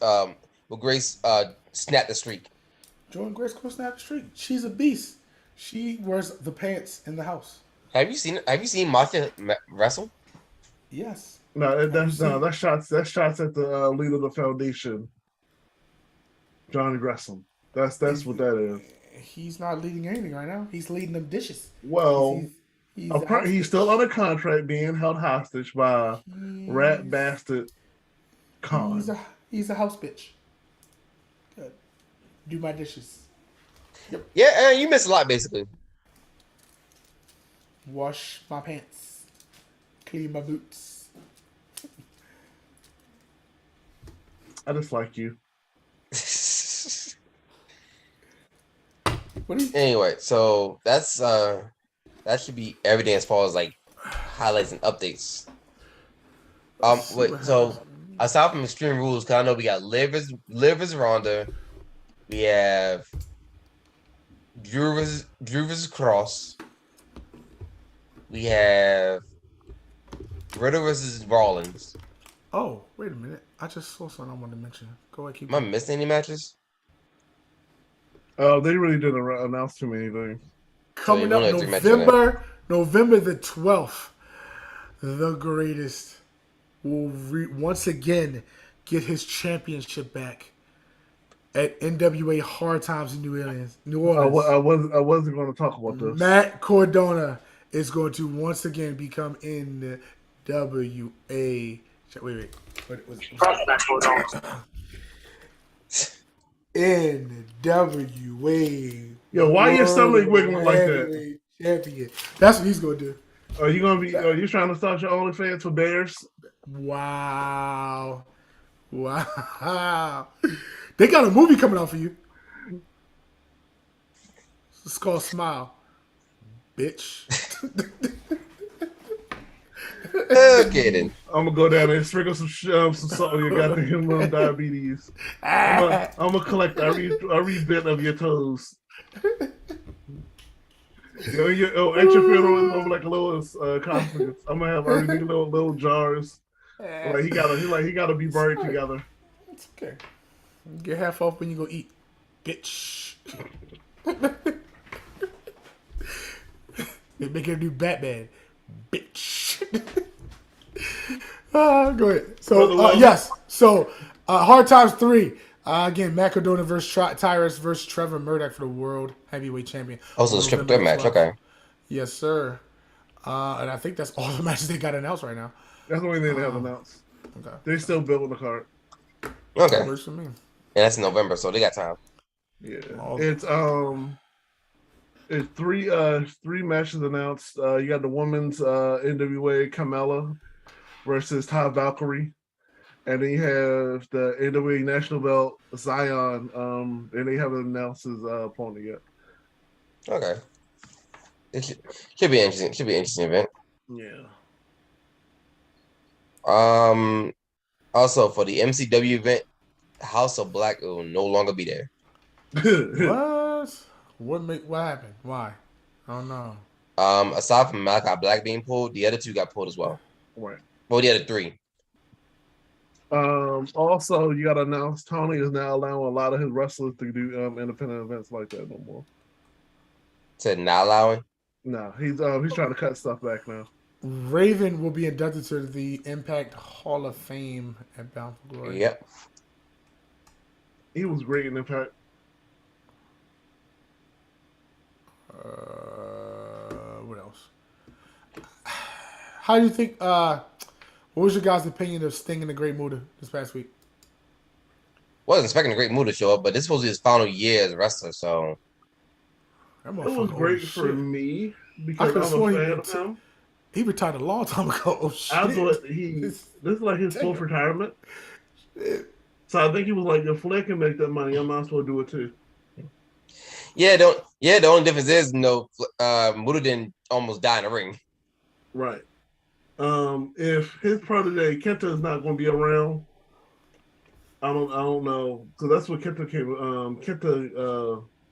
snap the streak? Jordan Grace will snap the streak. She's a beast. She wears the pants in the house. Have you seen Masha wrestle? Yes. That's shots at the leader of the foundation, Johnny Gresham. That's what that is. He's not leading anything right now. He's leading them dishes. Well, he's still under contract, being held hostage by rat bastard Khan. He's a house bitch. Good. Do my dishes. Yep. Yeah, you missed a lot basically. Wash my pants. Clean my boots. I just like you. Anyway, so that's that should be everything as far as like highlights and updates. So aside from Extreme Rules, because I know we got Liv versus Ronda, we have Drew versus Cross, we have Riddle versus Rollins. Oh, wait a minute! I just saw something I wanted to mention. Go ahead, keep. Am I missing any matches? They really didn't announce too many things. Coming up November the 12th, the greatest, will once again get his championship back at NWA Hard Times in New Orleans. I wasn't going to talk about this. Matt Cardona is going to once again become NWA. Wait. What was NWA. Yo, why your stomach World wiggling like that? Heavyweight Champion. That's what he's gonna do. Are you gonna be? Are you trying to start your OnlyFans for Bears? Wow. They got a movie coming out for you. It's called Smile. Bitch. Okay then. I'm gonna go down there and sprinkle some salt on your goddamn little diabetes. I'm gonna collect every bit of your toes. Your at your funeral is gonna be like a little coffin. I'm gonna have everything little jars. Like he gotta be buried together. It's okay. Get half off when you go eat, bitch. They make it a new Batman, bitch. Go ahead. So yes. So Hard Times 3. Again, Matt Cardona versus Tyrus versus Trevor Murdoch for the World Heavyweight Champion. Also, a strip threat match. Okay. Yes, sir. And I think that's all the matches they got announced right now. That's the only thing they have announced. Okay. They're still building the card. Okay. Works for me. And that's in November, so they got time. Yeah. Oh. It's three matches announced. You got the women's NWA Carmella versus Ty Valkyrie. And then you have the NWA National Belt Zion. And they haven't announced his opponent yet. Okay. It should be interesting. Should be an interesting event. Yeah. Also for the MCW event, House of Black will no longer be there. What happened? Why? I don't know. Aside from Malachi Black being pulled, the other two got pulled as well. Right. Well, the other three. Also, you got to announce Tony is now allowing a lot of his wrestlers to do independent events like that no more. Said not allowing. No, he's trying to cut stuff back now. Raven will be inducted to the Impact Hall of Fame at Bound for Glory. Yep. He was great in Impact. What else? How do you think? What was your guys' opinion of Sting and the Great Muta this past week? Wasn't expecting a Great Mood to show up, but this was his final year as a wrestler, so It was great for me because I'm a fan of him. He retired a long time ago. Oh, shit. I thought this is like his fourth retirement. So I think he was like, if Flair can make that money, I might as well do it too. Yeah, the only difference is Muta didn't almost die in the ring. Right. If his protege Kenta is not going to be around, I don't know, because that's what Kenta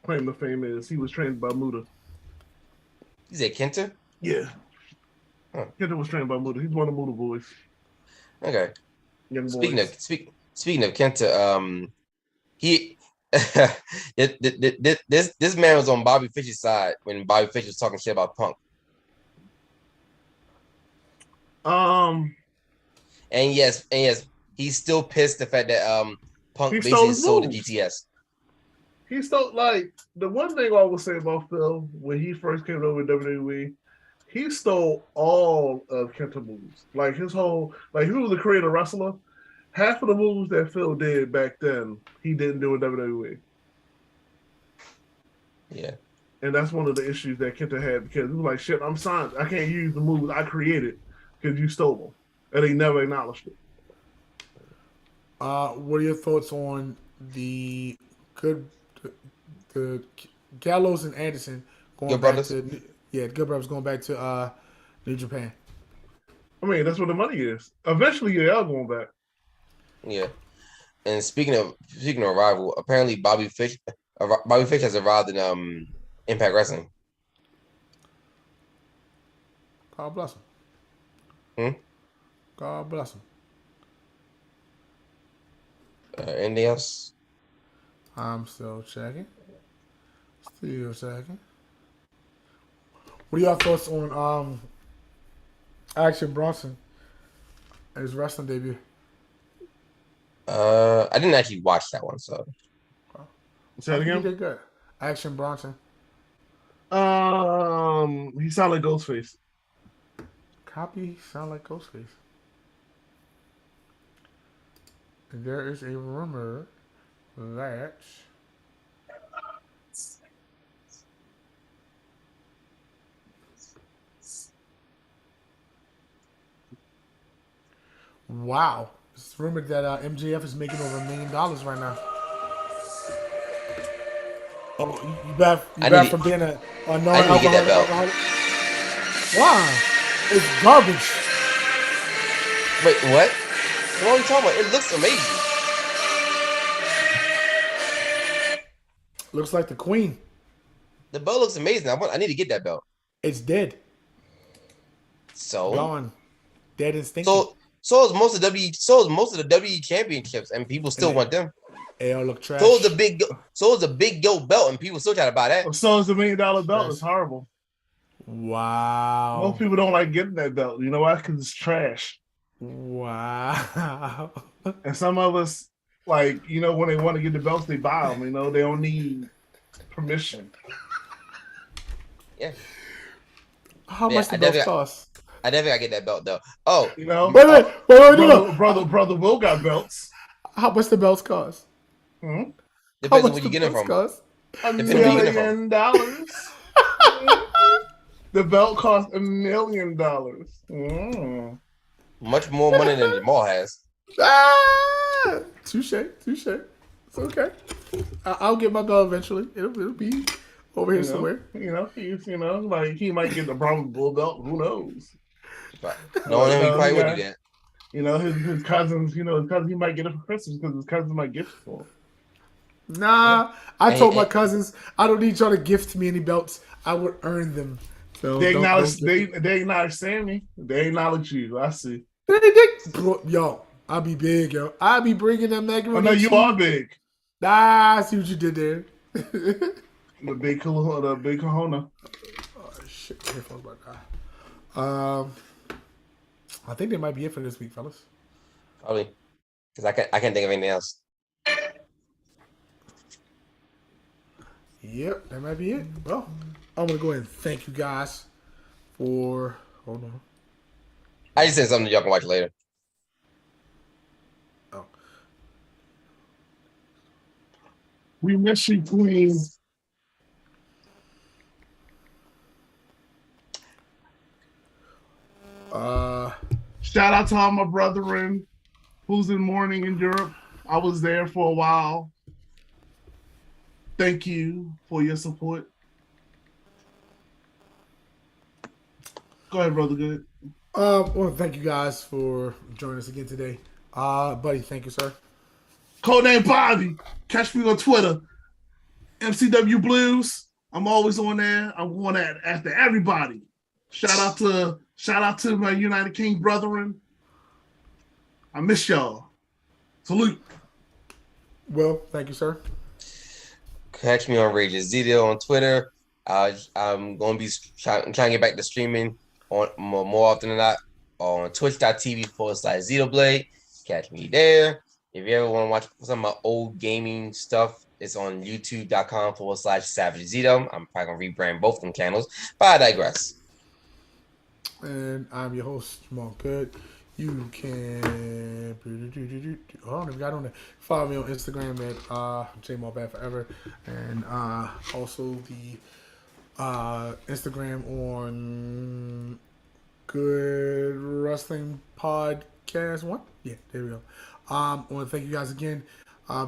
claim to fame is. He was trained by Muta. You said Kenta? Yeah. Huh. Kenta was trained by Muta. He's one of Muta boys. Okay. Young Speaking boys. of Kenta, he this man was on Bobby Fish's side when Bobby Fish was talking shit about Punk. And yes, he's still pissed the fact that Punk basically sold the GTS. He stole, like, the one thing I would say about Phil when he first came over to WWE, he stole all of Kenta moves. Like his whole, like he was a creative wrestler. Half of the moves that Phil did back then, he didn't do in WWE. Yeah. And that's one of the issues that Kenta had because he was like, shit, I'm signed. I can't use the moves I created because you stole them. And he never acknowledged it. What are your thoughts on the Gallows and Anderson going Good back Brothers? to Good Brothers going back to New Japan? I mean, that's where the money is. Eventually, they are going back. Yeah. And speaking of rival, apparently Bobby Fish has arrived in Impact Wrestling. God bless him. God bless him. Anything else? I'm still checking. What are your thoughts on Action Bronson. His wrestling debut. I didn't actually watch that one, so Say it He again. did good. Action Bronson. He sounded like Ghostface. Copy sound like Ghostface. And there is a rumor that wow, it's rumored that MJF is making over $1 million right now. Oh, you back from being a I need to get that non-alcoholic belt. alcoholic? Wow, it's garbage. Wait, what? What are you talking about? It looks amazing. Looks like the Queen. The belt looks amazing. I need to get that belt. It's dead, So gone, dead and stinking. so is most of the W championships, and people still want them. They all look trash. So is the big gold belt, and people still try to buy that. So is the $1 million belt. Yes. It's horrible. Wow. Most people don't like getting that belt. You know why? Because it's trash. Wow. And some of us, like, you know, when they want to get the belts, they buy them. You know, they don't need permission. Yeah. How Yeah, much the belts cost? I definitely gotta get that belt though. Oh, You know, Wait, no. brother Will got belts. How much the belts cost? Hmm? How depends much on where the you get it belts from. cost? $1 Depends where you get it million. The belt cost $1 million. Mm. Much more money than the mall has. Ah! Touche. It's okay. I'll get my belt eventually. It'll be over here somewhere. He's like he might get the Brahma Bull belt. Who knows? But knowing him, he probably would do that. You know, his cousins. His cousin, he might get it for Christmas because his cousins might gift it for him. Nah, I told my cousins I don't need y'all to gift me any belts. I would earn them. So They acknowledge Sammy. They acknowledge you. I see. Bro, yo, I'll be big, yo. I'll be bringing them macaroni. I know you are big. Ah, I see what you did there. The big Kahuna. Oh shit, my headphones about to die. I think that might be it for this week, fellas. Probably. Because I can't think of anything else. Yep, that might be it. Well, I'm gonna go ahead and thank you guys for. Hold on. I just said something y'all can watch later. Oh, We miss you, Queen. Shout out to all my brethren who's in mourning in Europe. I was there for a while. Thank you for your support. Go ahead, brother. Good. well, thank you guys for joining us again today. Buddy, thank you, sir. Codename Bobby. Catch me on Twitter. MCW Blues. I'm always on there. I'm going after everybody. Shout out to my United King brethren. I miss y'all. Salute. Well, thank you, sir. Catch me on Rage's Zito on Twitter. I'm going to be trying to get back to streaming on more often than not on twitch.tv/ZitoBlade. Catch me there. If you ever want to watch some of my old gaming stuff, it's on youtube.com/SavageZito. I'm probably going to rebrand both of them channels, but I digress. And I'm your host, Jamal Good. You can got on there. Follow me on Instagram at JMallBadForever, and also the Instagram on Good Wrestling Podcast 1. Yeah, there we go. I want to thank you guys again.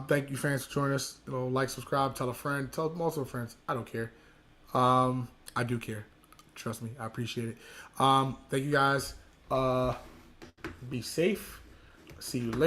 Thank you, fans, for joining us. Like, subscribe, tell a friend, tell multiple friends. I don't care. I do care. Trust me, I appreciate it. Thank you guys. Be safe. See you later.